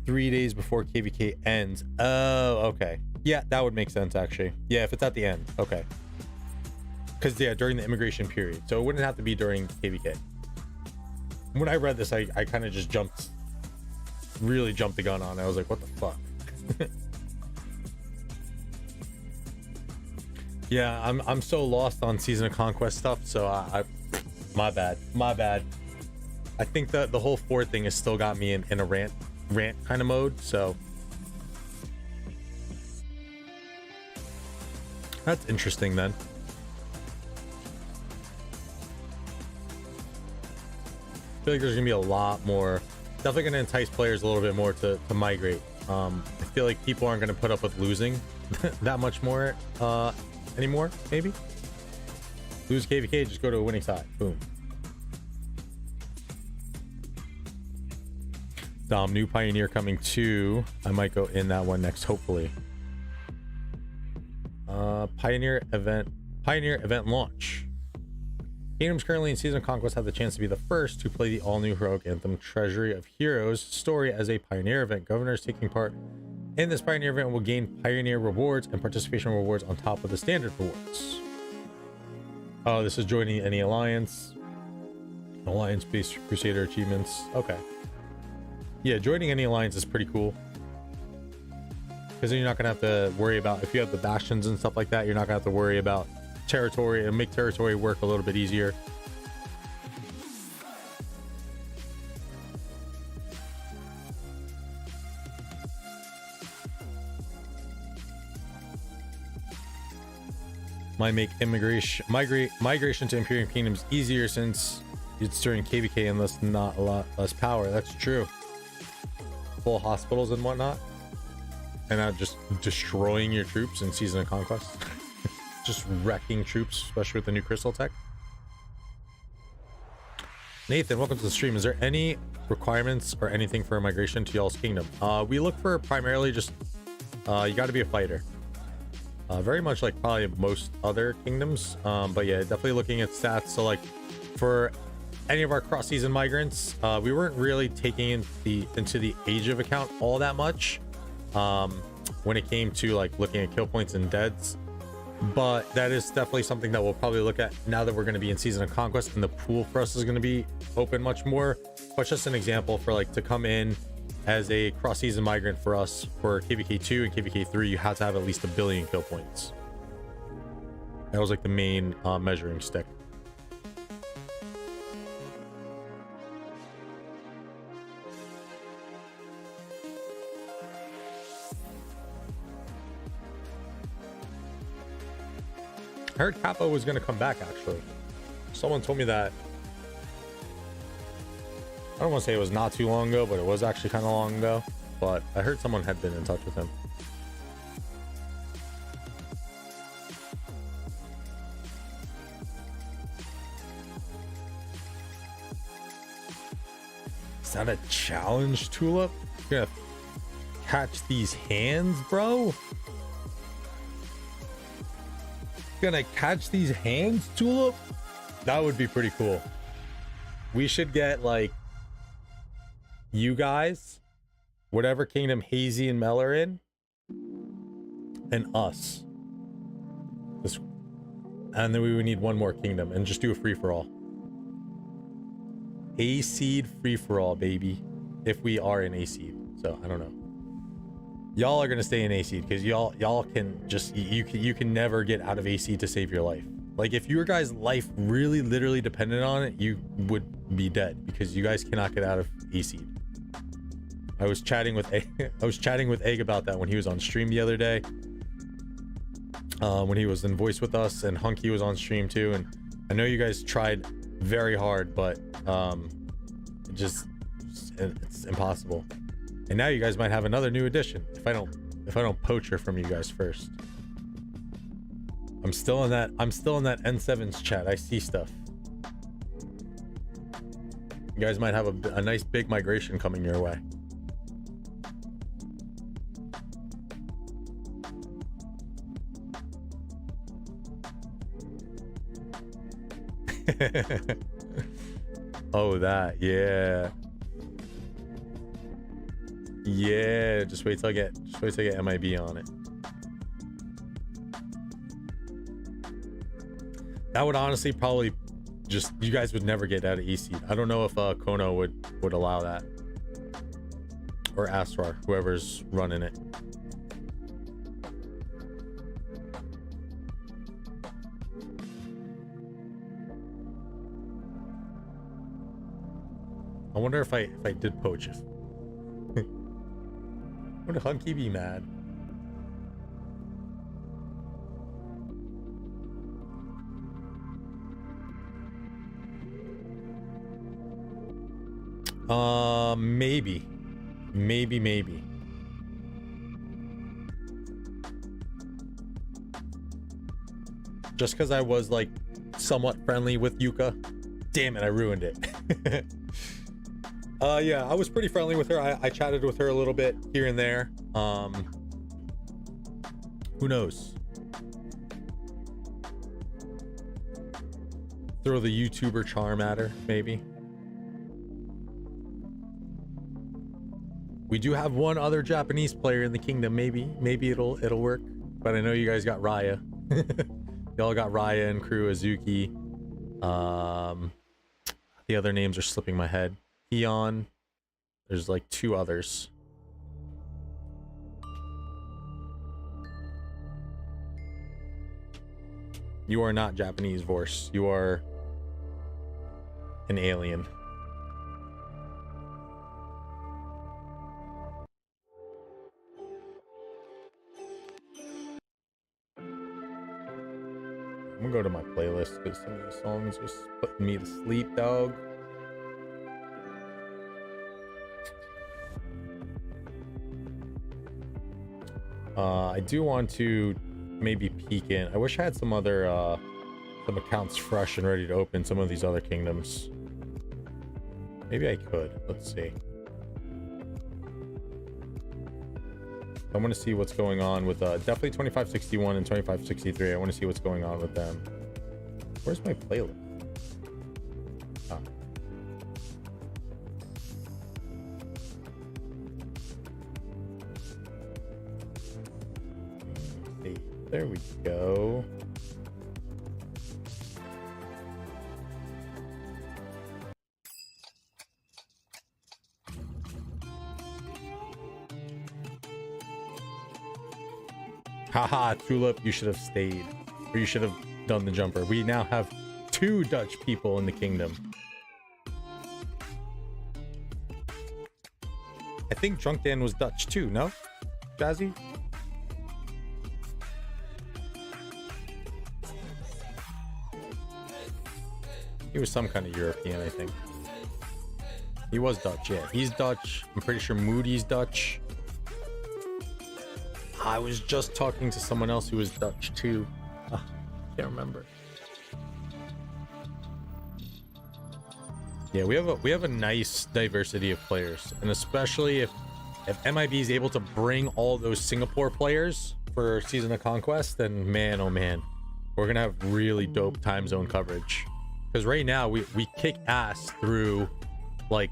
"3 days before KvK ends." Oh, okay. Yeah, that would make sense actually. Yeah, if it's at the end. Okay. Because yeah, during the immigration period. So it wouldn't have to be during KvK. When I read this, I kind of just really jumped the gun on it. I was like, what the fuck? Yeah, I'm so lost on Season of Conquest stuff, so my bad. I think that the whole Ford thing has still got me in a rant kind of mode, so that's interesting then. I feel like there's gonna be a lot more, definitely gonna entice players a little bit more to migrate. I feel like people aren't gonna put up with losing that much more anymore. Maybe lose KvK, just go to a winning side. Boom. Dom, new Pioneer coming too. I might go in that one next, hopefully. Pioneer event launch. Kingdoms currently in Season of Conquest have the chance to be the first to play the all-new heroic anthem Treasury of Heroes story as a Pioneer event. Governors taking part in this Pioneer event will gain Pioneer rewards and participation rewards on top of the standard rewards. Oh, this is joining any alliance. Alliance-based Crusader achievements. Okay. Yeah, joining any alliance is pretty cool. Because then you're not going to have to worry about, if you have the bastions and stuff like that, you're not going to have to worry about territory, and make territory work a little bit easier. Might make migration to Imperial Kingdoms easier since it's during KvK and not a lot less power. That's true. Full hospitals and whatnot, and not just destroying your troops in Season of Conquest. Just wrecking troops, especially with the new crystal tech. Nathan, welcome to the stream. Is there any requirements or anything for a migration to y'all's kingdom? We look for primarily just you got to be a fighter. Very much like probably most other kingdoms, but yeah, definitely looking at stats. So like for any of our cross-season migrants, we weren't really taking into the age of account all that much when it came to like looking at kill points and deads. But that is definitely something that we'll probably look at now that we're going to be in Season of Conquest and the pool for us is going to be open much more. But just an example for like to come in as a cross-season migrant for us for KvK 2 and KvK 3, you have to have at least 1 billion kill points. That was like the main measuring stick. I heard Capo was going to come back, actually. Someone told me that. I don't want to say it was not too long ago, but it was actually kind of long ago. But I heard someone had been in touch with him. Is that a challenge, Tulip? You're gonna catch these hands, bro? Gonna catch these hands, Tulip? That would be pretty cool. We should get like you guys, whatever kingdom Hazy and Mel are in, and us. And then we would need one more kingdom and just do a free-for-all. A seed free-for-all, baby. If we are in A seed. So I don't know. Y'all are gonna stay in A seed because y'all can just you can never get out of A seed to save your life. Like if your guys' life really literally depended on it, you would be dead because you guys cannot get out of A seed. I was chatting with Egg about that when he was on stream the other day. When he was in voice with us, and Hunky was on stream too, and I know you guys tried very hard, but it's impossible. And now you guys might have another new addition if I don't poach her from you guys first. I'm still in that N7's chat. I see stuff. You guys might have a nice big migration coming your way. Oh, that, yeah. Yeah, just wait till I get MIB on it. That would honestly probably just, you guys would never get out of E seed. I don't know if Kono would allow that, or Asrar, whoever's running it. I wonder if I did poach it. Would Hunky be mad? Maybe. Just because I was like somewhat friendly with Yuka. Damn it, I ruined it. Yeah, I was pretty friendly with her. I chatted with her a little bit here and there. Who knows? Throw the YouTuber charm at her, maybe. We do have one other Japanese player in the kingdom. Maybe it'll work. But I know you guys got Raya. Y'all got Raya and crew, Azuki. The other names are slipping my head. Eon. There's like two others. You are not Japanese, Vorse. You are an alien. I'm gonna go to my playlist because some of these songs just putting me to sleep, dog. I do want to maybe peek in. I wish I had some other some accounts fresh and ready to open some of these other kingdoms. Maybe I could. Let's see. I want to see what's going on with definitely 2561 and 2563. I want to see what's going on with them. Where's my playlist? Oh. There we go. Haha, Tulip, you should have stayed. Or you should have done the jumper. We now have 2 Dutch people in the kingdom. I think Drunk Dan was Dutch too, no? Jazzy? He was some kind of European, I think. He was Dutch, yeah. He's Dutch. I'm pretty sure Moody's Dutch. I was just talking to someone else who was Dutch too. Can't remember. Yeah, we have a nice diversity of players, and especially if MIB is able to bring all those Singapore players for Season of Conquest, then man, oh man, we're gonna have really dope time zone coverage. Because right now we kick ass through like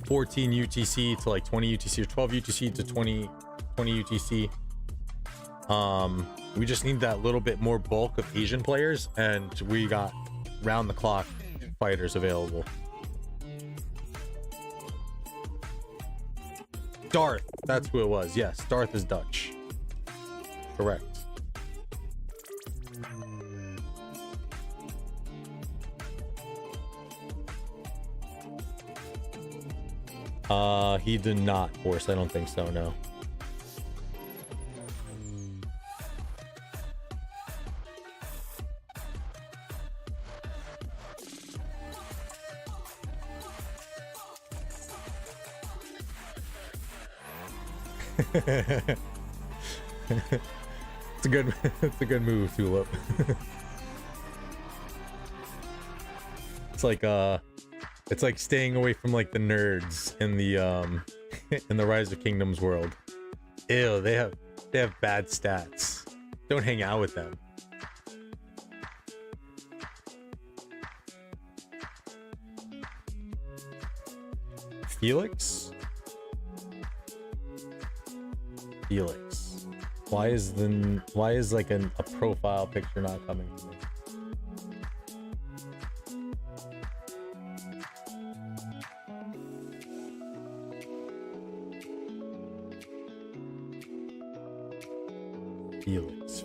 14 UTC to like 20 UTC, or 12 UTC to 20 UTC. We just need that little bit more bulk of Asian players, and we got round the clock fighters available. Darth, that's who it was. Yes, Darth is Dutch. Correct. He did not force. I don't think so, no. It's a good move, Tulip. It's like staying away from like the nerds in the in the Rise of Kingdoms world. Ew, they have bad stats. Don't hang out with them. Felix? Felix. Why is like a profile picture not coming to me? Felix.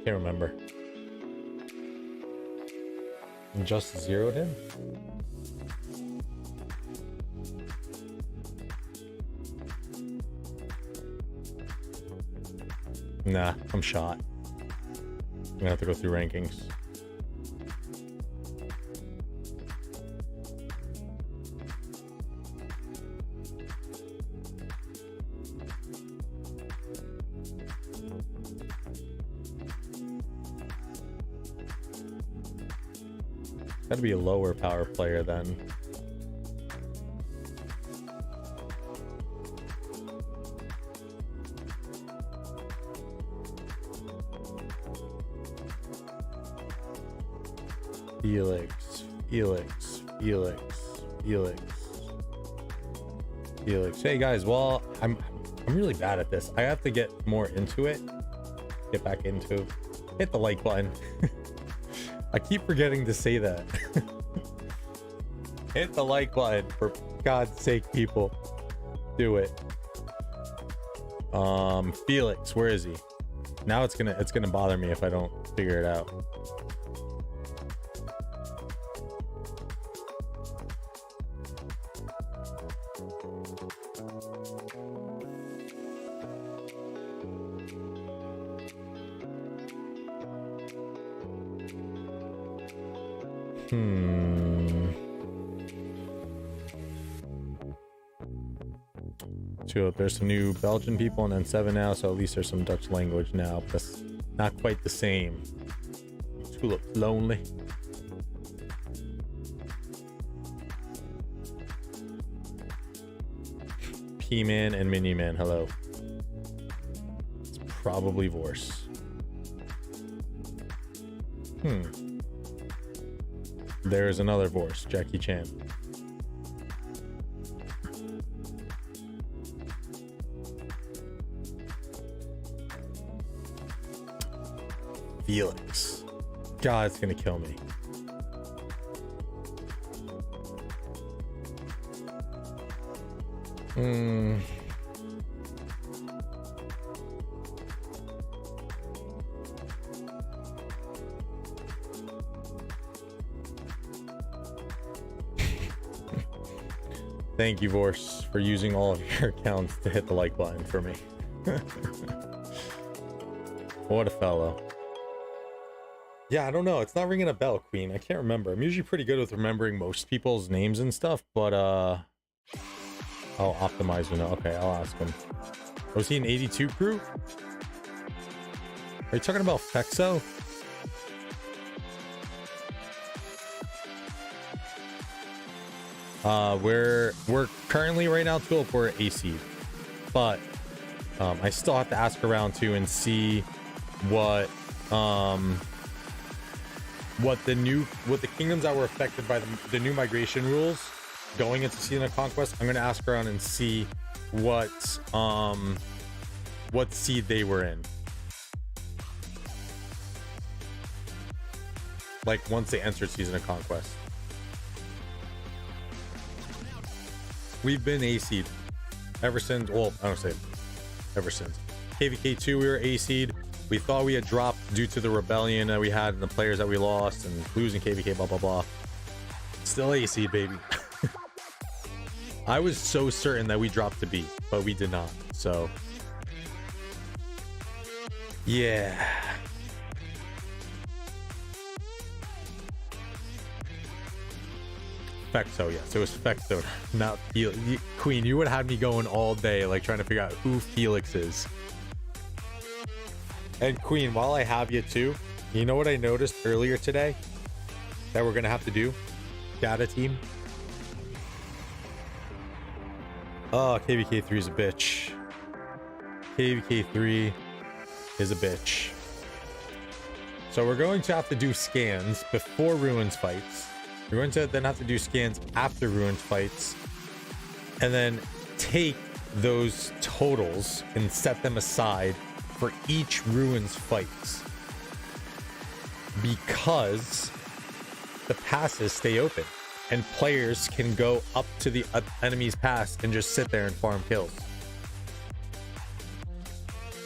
Can't remember. Just zeroed him? Nah, I'm shot. I'm gonna have to go through rankings. Gotta be a lower power player then. Felix. Hey guys, well, I'm really bad at this. I have to get more into it. Get back into. Hit the like button. I keep forgetting to say that. Hit the like button, for God's sake, people. Do it. Felix, where is he? Now it's gonna bother me if I don't figure it out. There's some new Belgian people and then 7 now, so at least there's some Dutch language now, but that's not quite the same. Tulip's lonely. P-Man and Mini-Man, hello. It's probably Vorse. There's another Vorse, Jackie Chan. Felix. God, it's gonna kill me. Thank you, Vorse, for using all of your accounts to hit the like button for me. What a fellow. Yeah, I don't know. It's not ringing a bell, Queen. I can't remember. I'm usually pretty good with remembering most people's names and stuff, but oh, Optimizer. No, okay, I'll ask him. Was he an 82 crew? Are you talking about Fexo? We're currently right now 204 AC, but I still have to ask around too and see what the kingdoms that were affected by the new migration rules going into Season of Conquest. I'm gonna ask around and see what seed they were in, like once they entered Season of Conquest. We've been AC'd ever since, well, I don't say ever since KvK 2 we were AC'd. We thought we had dropped due to the rebellion that we had and the players that we lost and losing KvK, blah blah blah. Still AC'd, baby. I was so certain that we dropped to B, but we did not. So yeah. Fexo, yes, it was Fexo. Not Felix. Queen, you would have me going all day, like trying to figure out who Felix is. And Queen, while I have you too, you know what I noticed earlier today that we're gonna have to do? Data team. Oh, KvK 3 is a bitch. KvK 3 is a bitch. So we're going to have to do scans before Ruins fights. We're going to then have to do scans after Ruins fights, and then take those totals and set them aside for each Ruins fights, because the passes stay open and players can go up to the enemy's pass and just sit there and farm kills.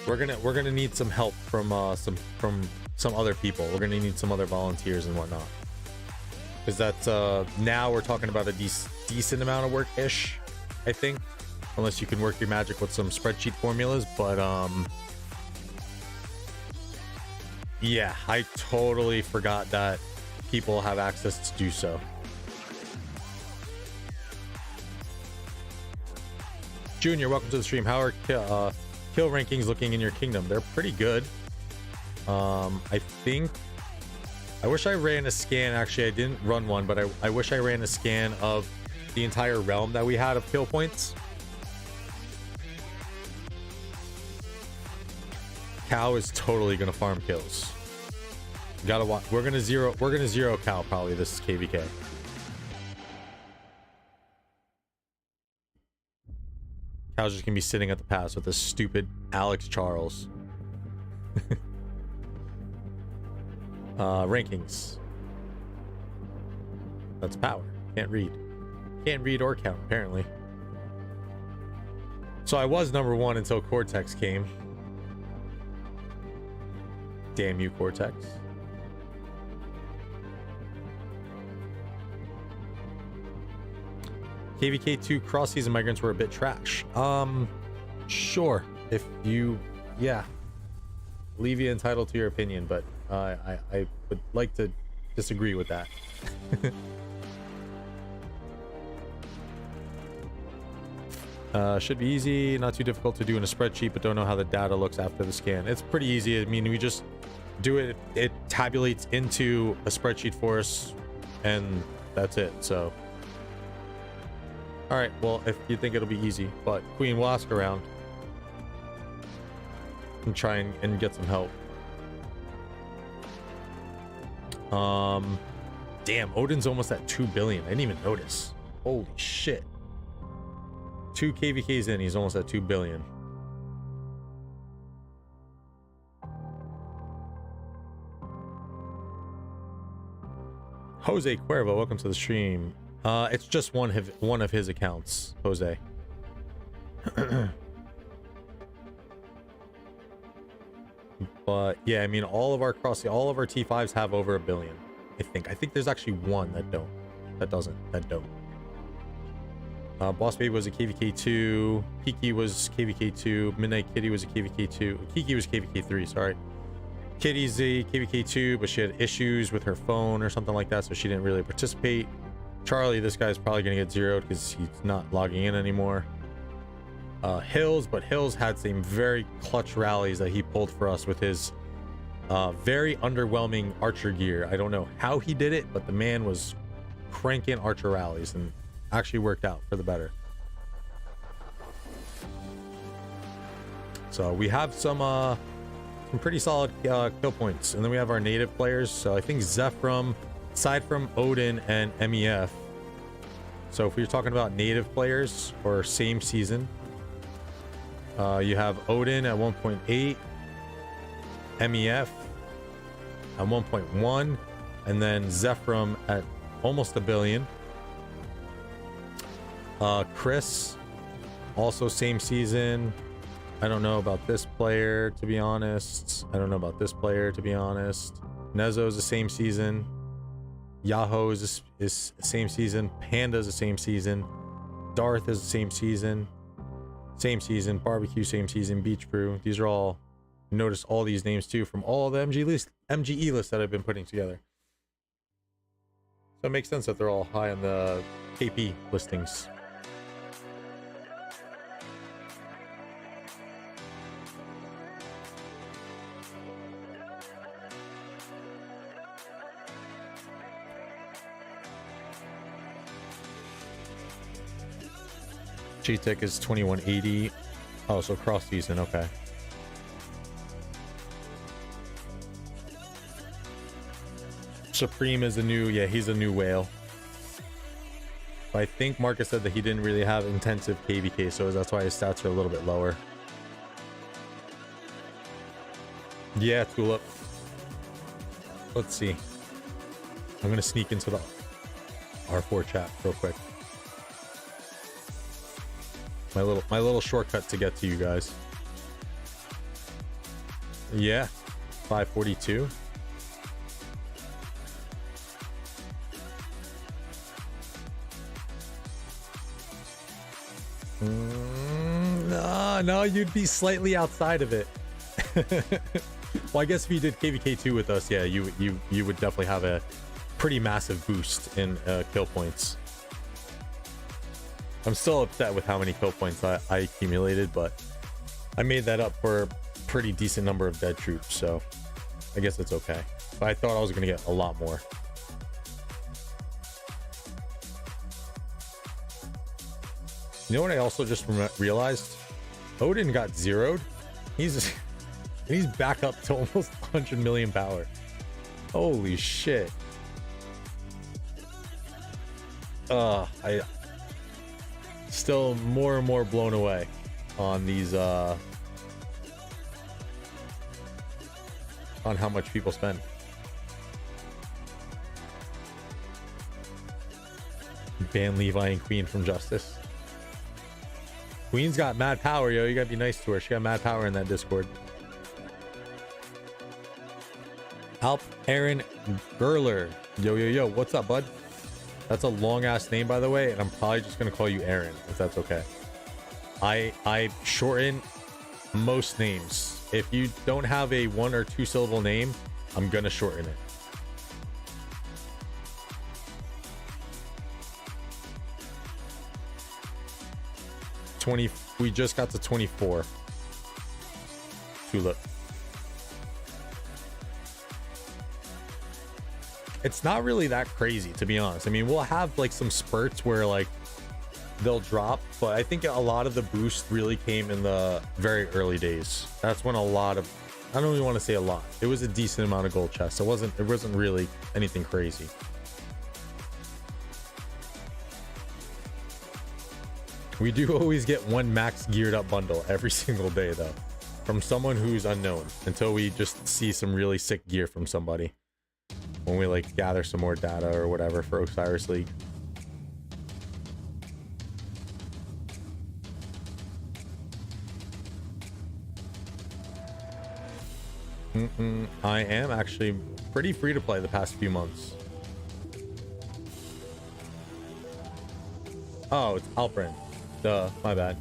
We're gonna need some help from some other people. We're gonna need some other volunteers and whatnot. Because that's now we're talking about a decent amount of work ish, I think, unless you can work your magic with some spreadsheet formulas. But yeah, I totally forgot that people have access to do so. Junior, welcome to the stream. How are kill rankings looking in your kingdom? They're pretty good. I think I wish I ran a scan. Actually, I didn't run one, but I wish I ran a scan of the entire realm that we had of kill points. Cow is totally gonna farm kills. Gotta watch. We're gonna zero cow probably. This is KvK. Cow's just gonna be sitting at the pass with this stupid Alex Charles. Rankings. That's power. Can't read or count apparently. So I was number 1 until Cortex came. Damn you, Cortex. KvK 2 cross season migrants were a bit trash. Sure, if you, yeah, leave you entitled to your opinion, but I would like to disagree with that. Should be easy, not too difficult to do in a spreadsheet, but don't know how the data looks after the scan. It's pretty easy. I mean, we just do it. It tabulates into a spreadsheet for us, and that's it. So, all right. Well, if you think it'll be easy, but Queen, we'll ask around and try and get some help. Damn, Odin's almost at 2 billion. I didn't even notice. Holy shit. 2 KvKs in, he's almost at 2 billion. Jose Cuervo, welcome to the stream. It's just one of his accounts, Jose. But yeah, I mean, all of our T5s have over 1 billion. I think there's actually one that don't. Boss Baby was a KvK 2. Kiki was KvK 2. Midnight Kitty was a KvK 2. Kiki was KvK 3, sorry. Kitty's a KvK2, but she had issues with her phone or something like that, so she didn't really participate. Charlie, this guy's probably gonna get zeroed because he's not logging in anymore. Hills, but Hills had some very clutch rallies that he pulled for us with his very underwhelming archer gear. I don't know how he did it, but the man was cranking archer rallies and actually worked out for the better. So we have some pretty solid kill points, and then we have our native players. So I think Zephram, aside from Odin and MEF, so if we're talking about native players or same season, you have Odin at 1.8, MEF at 1.1, and then Zephram at almost 1 billion. Chris, also same season. I don't know about this player, to be honest. Nezo's the same season. Yahoo is the same season. Panda's the same season. Darth is the same season. Barbecue, same season. Beach Brew. These are all, notice all these names too from all the MGE lists that I've been putting together. So it makes sense that they're all high on the KP listings. GTEC is 2180. Oh, so cross season, okay. Supreme is a new, yeah, he's a new whale. But I think Marcus said that he didn't really have intensive KvK, so that's why his stats are a little bit lower. Yeah, Tulip. Let's see. I'm gonna sneak into the R4 chat real quick. My little shortcut to get to you guys. Yeah, 542. No, you'd be slightly outside of it. Well, I guess if you did KvK2 with us, yeah, you would definitely have a pretty massive boost in kill points. I'm still upset with how many kill points I accumulated, but I made that up for a pretty decent number of dead troops, so I guess it's okay. But I thought I was going to get a lot more. You know what I also just realized? Odin got zeroed. He's back up to almost 100 million power. Holy shit. I still more and more blown away on these on how much people spend. Ban Levi and Queen from Justice. Queen's got mad power, yo. You gotta be nice to her. She got mad power in that Discord. Alp Aaron Gerler. Yo. What's up, bud? That's a long ass name, by the way, and I'm probably just gonna call you Aaron, if that's okay. I shorten most names. If you don't have a 1 or 2 syllable name, I'm gonna shorten it. We just got to 24. Tulip. It's not really that crazy, to be honest. I mean, we'll have like some spurts where like they'll drop, but I think a lot of the boost really came in the very early days. That's when a lot of, I don't even want to say a lot, it was a decent amount of gold chests. It wasn't really anything crazy. We do always get one max geared up bundle every single day though, from someone who's unknown, until we just see some really sick gear from somebody when we like gather some more data or whatever for Osiris League. I am actually pretty free to play the past few months. Oh, it's Alprin. Duh, my bad.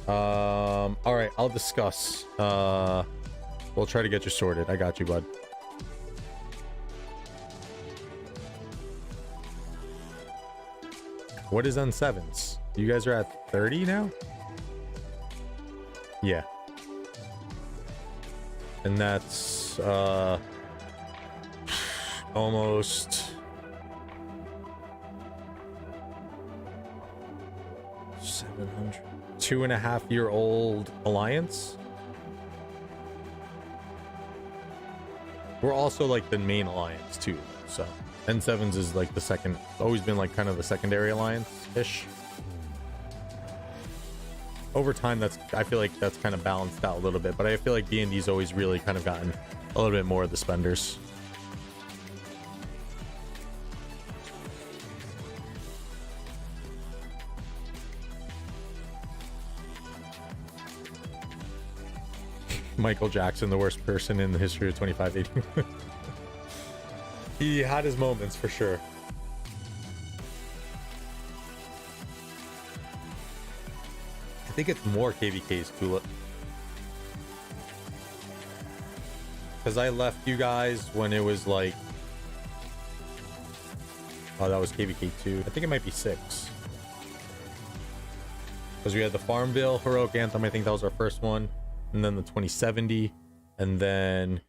All right, I'll discuss. We'll try to get you sorted. I got you, bud. What is on sevens? You guys are at 30 now? Yeah. And that's almost 700. 2.5-year-old alliance. We're also like the main alliance too, so N7s is like the second, always been like kind of the secondary alliance ish. Over time, I feel like that's kind of balanced out a little bit, but I feel like D&D's always really kind of gotten a little bit more of the spenders. Michael Jackson, the worst person in the history of 2580. He had his moments for sure. I think it's more KvKs, Tulip. Because I left you guys when it was like... Oh, that was KvK 2. I think it might be 6. Because we had the Farmville Heroic Anthem. I think that was our first one. And then the 2070. And then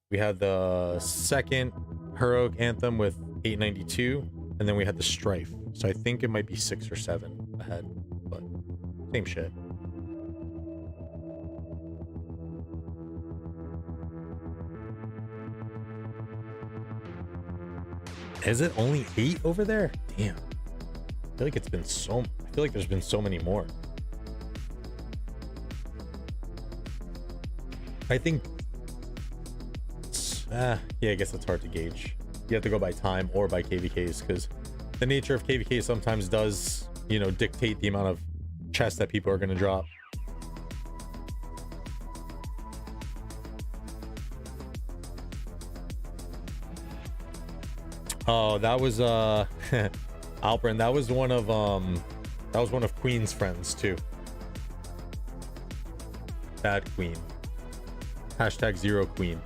we had the second Heroic Anthem with 892. And then we had the Strife. So I think it might be 6 or 7 ahead. But same shit. Is it only 8 over there? Damn. I feel like it's been so... I feel like there's been so many more. I think... yeah, I guess it's hard to gauge. You have to go by time or by KvKs, because the nature of KvK sometimes does, you know, dictate the amount of chests that people are going to drop. Oh, that was Alperin. That was one of Queen's friends too. Bad Queen. Hashtag zero Queen.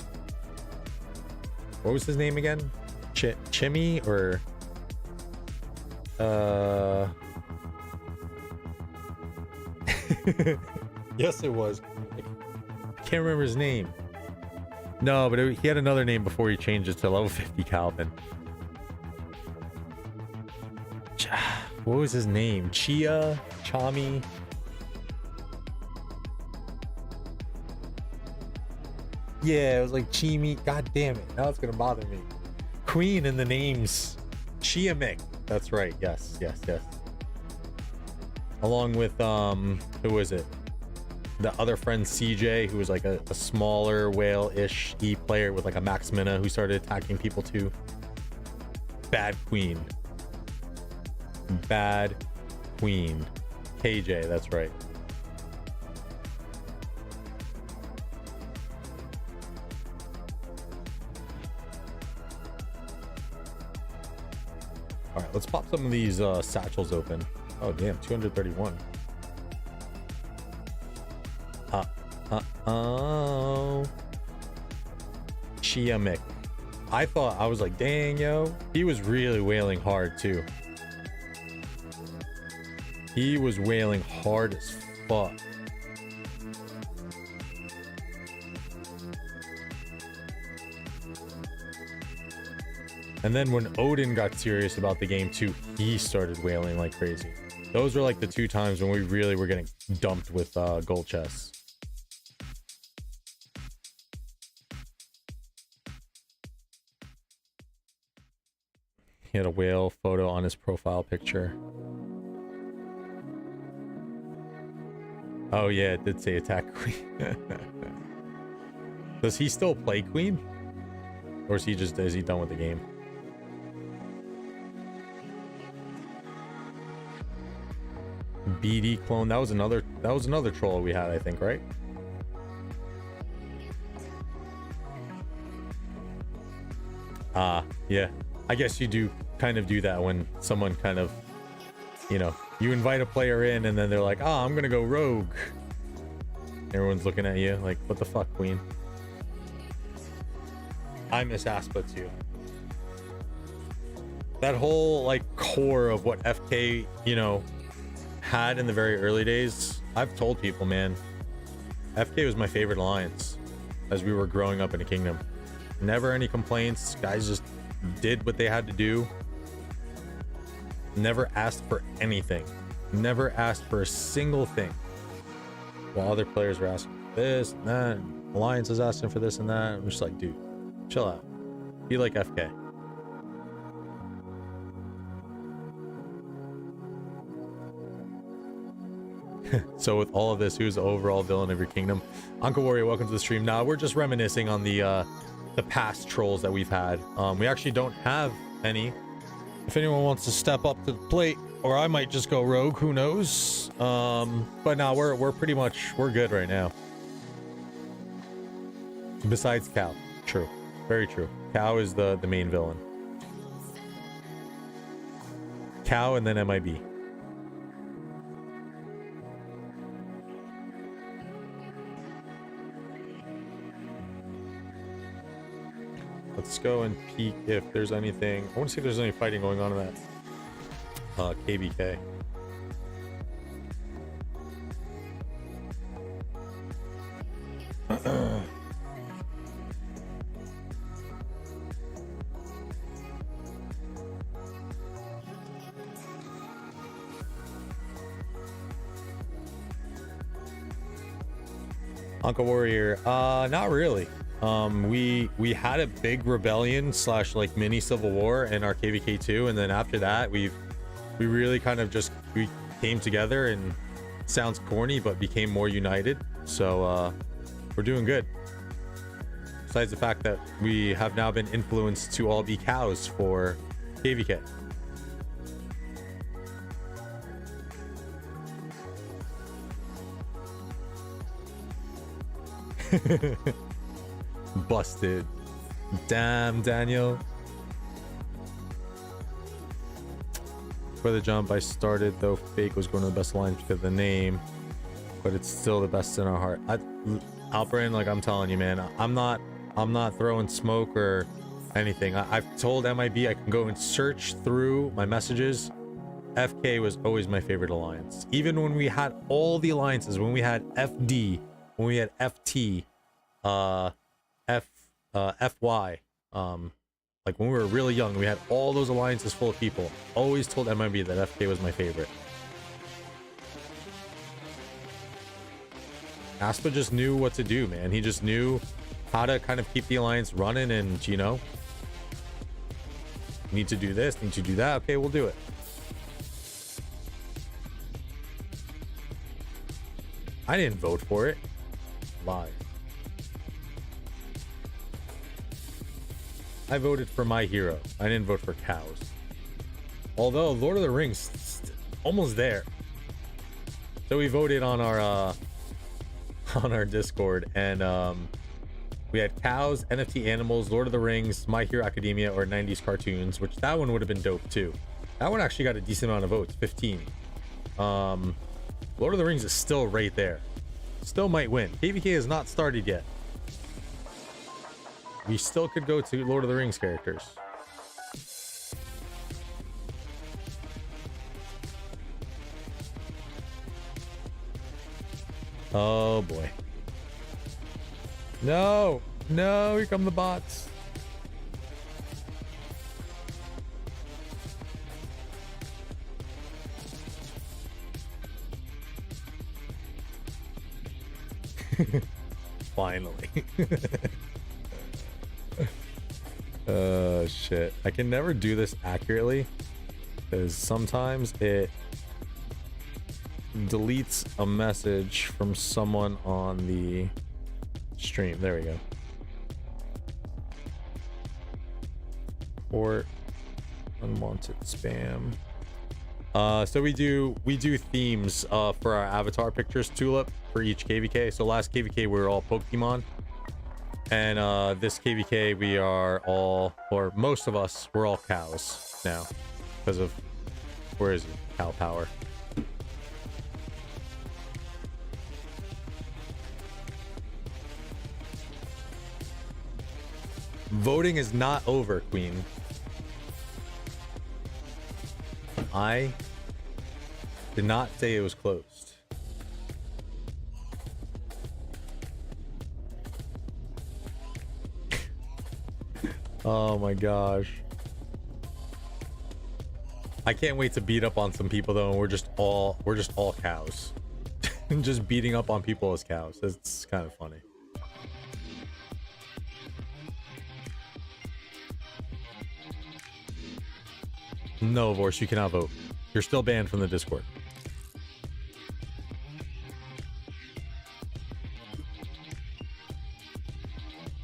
What was his name again? Chimmy or yes, it was. I can't remember his name. No, but he had another name before he changed it to level 50 Calvin. What was his name? Chia? Chami? Yeah, it was like Chimi. God damn it. Now it's gonna bother me. Queen in the names. Chia Mick. That's right. Yes, yes, yes. Along with who was it? The other friend CJ, who was like a smaller whale-ish E player with like a max mana who started attacking people too. Bad Queen. Bad Queen. KJ, that's right. All right, let's pop some of these satchels open. Oh damn, 231. Oh. Chia Mick. I was like, dang, yo. He was really wailing hard too. He was wailing hard as fuck. And then when Odin got serious about the game too, he started wailing like crazy. Those were like the 2 times when we really were getting dumped with gold chests. He had a whale photo on his profile picture. Oh yeah, it did say attack Queen. Does he still play Queen? Or is he done with the game? BD clone, that was another troll we had, I think, right? Yeah. I guess you do kind of do that when someone kind of, you know, you invite a player in and then they're like, oh, I'm gonna go rogue. Everyone's looking at you like, what the fuck, queen? I miss Aspa too. That whole like core of what FK, you know, had in the very early days. I've told people, man, FK was my favorite alliance as we were growing up in a kingdom. Never any complaints. Guys just did what they had to do. Never asked for anything. Never asked for a single thing. While other players were asking for this and that, and Alliance is asking for this and that. I'm just like, dude, chill out. Be like FK. So with all of this, who's the overall villain of your kingdom? Uncle Warrior, welcome to the stream. Now we're just reminiscing on the past trolls that we've had. We actually don't have any. If anyone wants to step up to the plate, or I might just go rogue, who knows? But now we're pretty much, we're good right now. Besides Cow. True. Very true. Cow is the main villain. Cow and then MIB. Let's go and peek if there's anything. I want to see if there's any fighting going on in that KvK. Uncle Warrior, not really. We had a big rebellion slash like mini civil war in our KvK 2, and then after that we really kind of just we came together, and sounds corny but became more united. So we're doing good. Besides the fact that we have now been influenced to all be cows for KvK. Busted. Damn, Daniel. For the jump, I started though fake was going to the best alliance because of the name, but it's still the best in our heart. Alperin, like I'm telling you, man, I'm not throwing smoke or anything. I've told MIB I can go and search through my messages. FK was always my favorite alliance. Even when we had all the alliances, when we had FD, when we had FT, FY, like when we were really young, we had all those alliances full of people. Always told MIB that FK was my favorite. Aspa just knew what to do, man. He just knew how to kind of keep the alliance running, and you know, need to do this, need to do that. Okay, we'll do it. I didn't vote for it. Lie. I voted for my hero. I didn't vote for cows. Although Lord of the Rings, almost there. So we voted on our Discord, and we had cows, NFT animals, Lord of the Rings, My Hero Academia, or 90s cartoons, which that one would have been dope too. That one actually got a decent amount of votes, 15. Lord of the Rings is still right there. Still might win. KvK has not started yet. We still could go to Lord of the Rings characters. Oh boy. No, no, here come the bots. Finally. Oh shit, I can never do this accurately because sometimes it deletes a message from someone on the stream. There we go. Or unwanted spam. So we do themes for our avatar pictures, Tulip, for each KvK. So last KvK we were all Pokemon, and this KvK we are all, or most of us, we're all cows now because of, where is he? Cow power. Voting is not over, Queen. I did not say it was closed. Oh my gosh. I can't wait to beat up on some people though, and we're just all cows. And just beating up on people as cows. It's kind of funny. No, Vorse, you cannot vote. You're still banned from the Discord.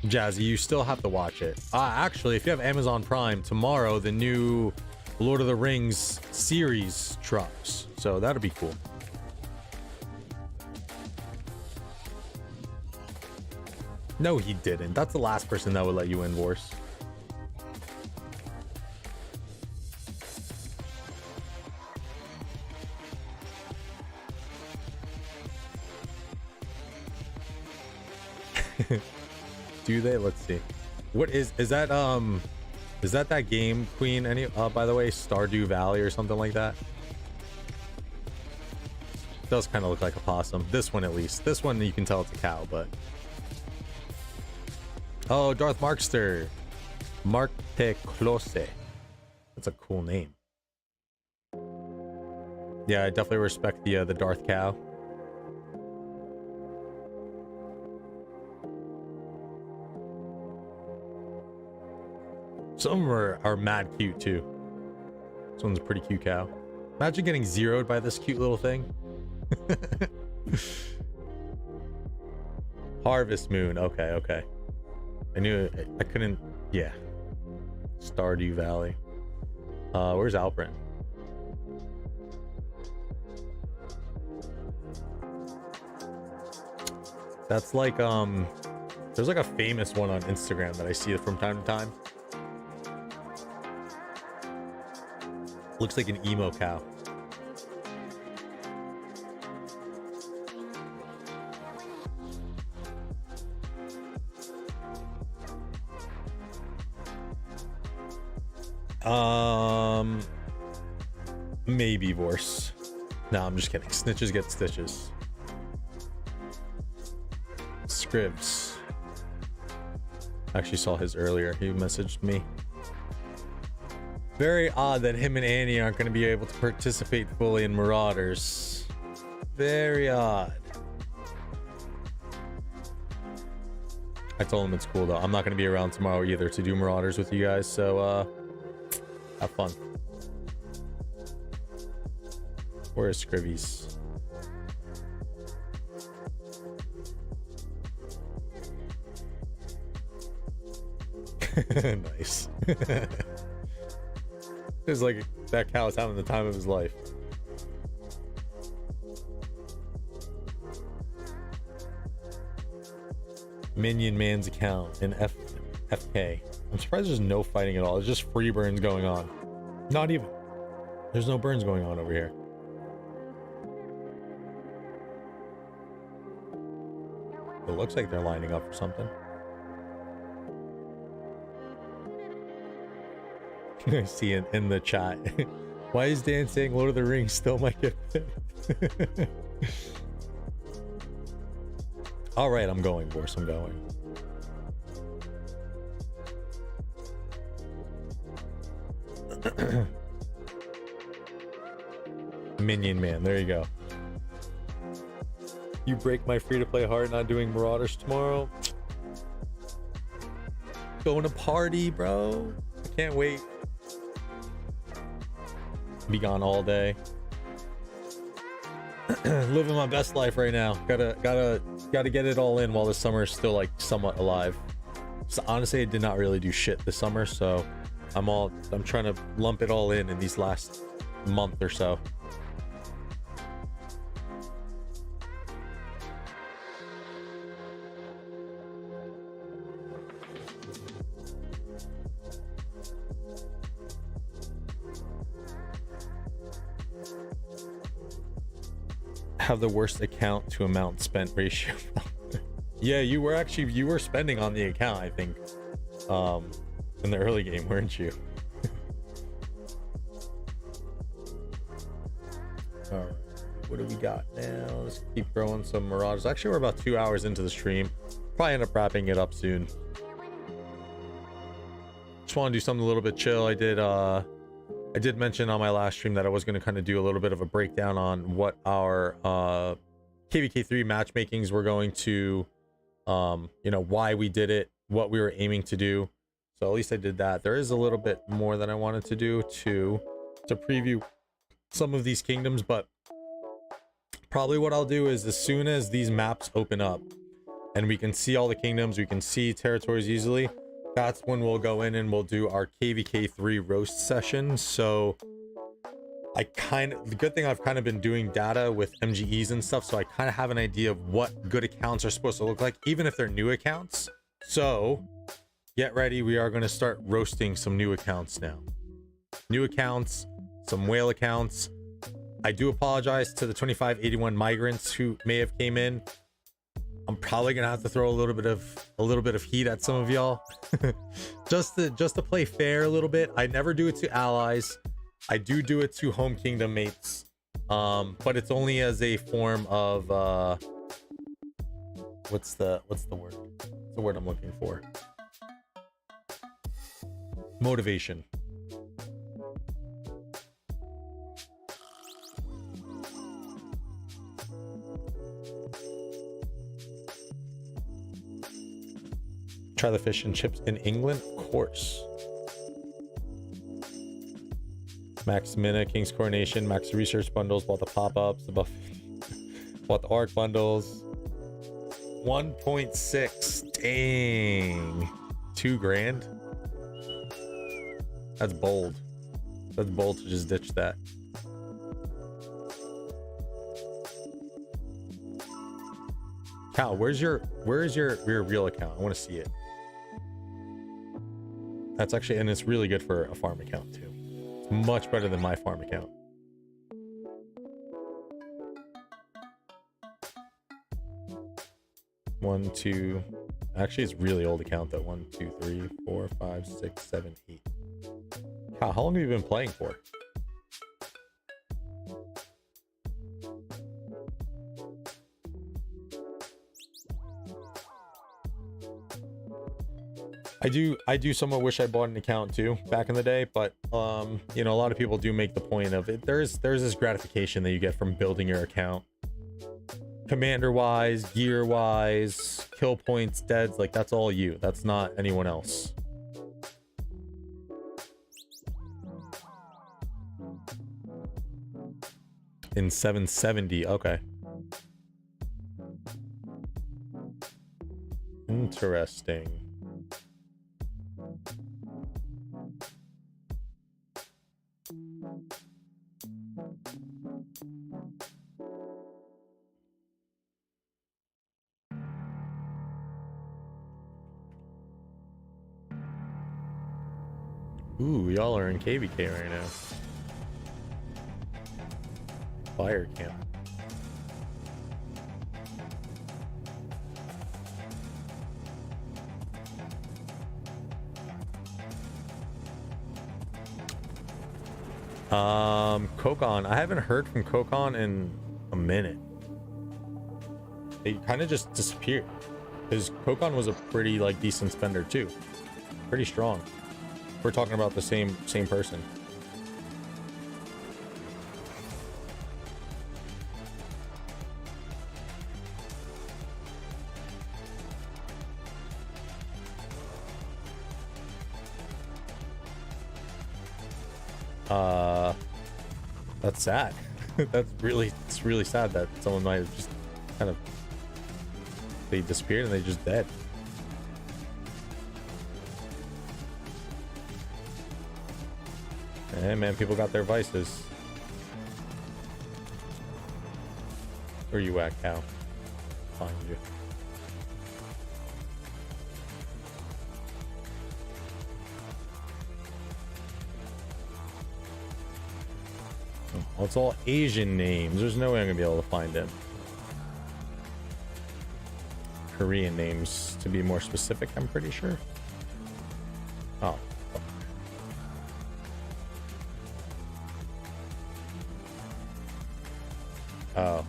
Jazzy, you still have to watch it. Actually, if you have Amazon Prime, tomorrow the new Lord of the Rings series drops. So that'll be cool. No, he didn't. That's the last person that would let you in, Vorse. Do they? Let's see. What is that that game, Queen? Any by the way, Stardew Valley or something like that? It does kind of look like a possum. This one at least. This one you can tell it's a cow, but oh, Darth Markster. Mark Close. That's a cool name. Yeah, I definitely respect the Darth cow. Some of them are mad cute too. This one's a pretty cute cow. Imagine getting zeroed by this cute little thing. Harvest Moon. Okay, okay. I knew I couldn't. Yeah. Stardew Valley. Where's Alprin? That's like there's like a famous one on Instagram that I see from time to time. Looks like an emo cow. Maybe Vorse. No, I'm just kidding. Snitches get stitches. Scribs. Actually saw his earlier. He messaged me. Very odd that him and Annie aren't going to be able to participate fully in Marauders. Very odd. I told him it's cool though. I'm not going to be around tomorrow either to do Marauders with you guys, so have fun. Where is Scribbies? Nice. It's like that cow is having the time of his life. Minion Man's account in FK. I'm surprised there's no fighting at all. There's just free burns going on. Not even. There's no burns going on over here. It looks like they're lining up for something. I see it in the chat. Why is Dan saying Lord of the Rings still might get picked? All right, I'm going, Vorse. I'm going. Minion Man. There you go. You break my free-to-play heart not doing Marauders tomorrow. Going to party, bro. I can't wait. Be gone all day. Living my best life right now. Gotta get it all in while the summer is still like somewhat alive. So honestly, I did not really do shit this summer, so I'm trying to lump it all in these last month or so. Have the worst account to amount spent ratio. Yeah, you were spending on the account, I think. in the early game, weren't you? All right, what do we got now? Let's keep throwing some marauders. Actually, we're about 2 hours into the stream. Probably end up wrapping it up soon. Just want to do something a little bit chill. I did mention on my last stream that I was going to kind of do a little bit of a breakdown on what our KvK3 matchmakings were going to, you know, why we did it, what we were aiming to do. So at least I did that. There is a little bit more that I wanted to do to preview some of these kingdoms, but probably what I'll do is as soon as these maps open up and we can see all the kingdoms, we can see territories easily, that's when we'll go in and we'll do our KvK3 roast session. So the good thing I've kind of been doing data with MGEs and stuff, so I kind of have an idea of what good accounts are supposed to look like, even if they're new accounts. So get ready, we are going to start roasting some new accounts now. New accounts, some whale accounts. I do apologize to the 2581 migrants who may have came in. I'm probably gonna have to throw a little bit of heat at some of y'all, just to play fair a little bit. I never do it to allies. I do it to home kingdom mates, but it's only as a form of what's the word? What's the word I'm looking for? Motivation. Try the fish and chips in England, of course. Max Mina, King's Coronation, Max Research bundles, bought the pop-ups, the buff, bought the ARC bundles. 1.6, dang, 2 grand. That's bold. That's bold to just ditch that. Cal, where's your real account? I want to see it. That's actually, and it's really good for a farm account too. It's much better than my farm account. One, two, actually it's really old account though. 1, 2, 3, 4, 5, 6, 7, 8. How long have you been playing for? I do somewhat wish I bought an account too back in the day, but you know, a lot of people do make the point of it. There's this gratification that you get from building your account, commander wise, gear wise, kill points, deads, like that's all you. That's not anyone else. In 770, okay. Interesting. Ooh, y'all are in KvK right now. Fire camp. KvK. I haven't heard from KvK in a minute. They kind of just disappeared. Because KvK was a pretty like decent spender too. Pretty strong. We're talking about the same person. That's sad. It's really sad that someone might have just kind of, they disappeared and they just dead. Hey man, people got their vices. Where you at, Cal? Find you. Well, it's all Asian names. There's no way I'm gonna be able to find him. Korean names, to be more specific, I'm pretty sure. Oh. Oh.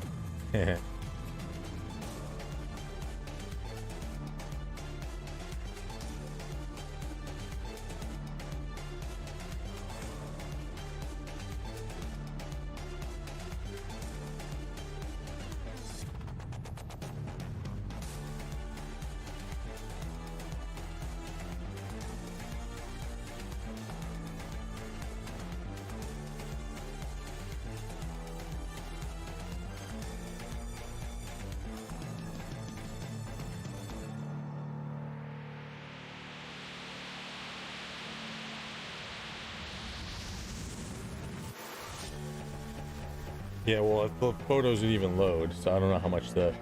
Yeah, well, if the photos would even load, so I don't know how much the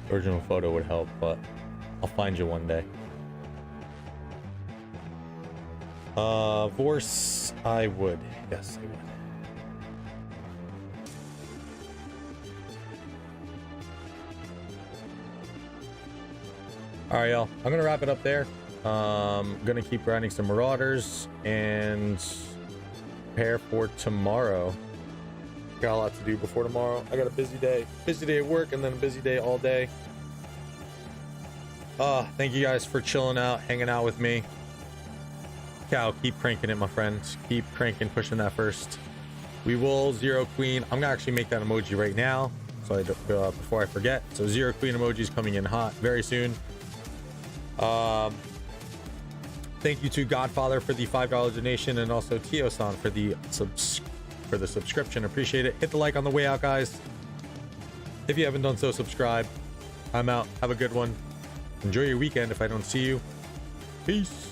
original photo would help, but I'll find you one day. Vorse, I would. Yes, I would. All right, y'all. I'm gonna wrap it up there. Gonna keep grinding some marauders and prepare for tomorrow. Got a lot to do before tomorrow. I got a busy day at work, and then a busy day all day. Thank you guys for chilling out, hanging out with me. Cal, keep cranking it, my friends. Keep cranking, pushing that first. We will zero queen. I'm gonna actually make that emoji right now, so I don't, before I forget. So zero queen emoji is coming in hot very soon. Thank you to Godfather for the $5 donation, and also Tio-san for the subscription. Appreciate it. Hit the like on the way out, guys. If you haven't done so, subscribe. I'm out. Have a good one. Enjoy your weekend if I don't see you. Peace.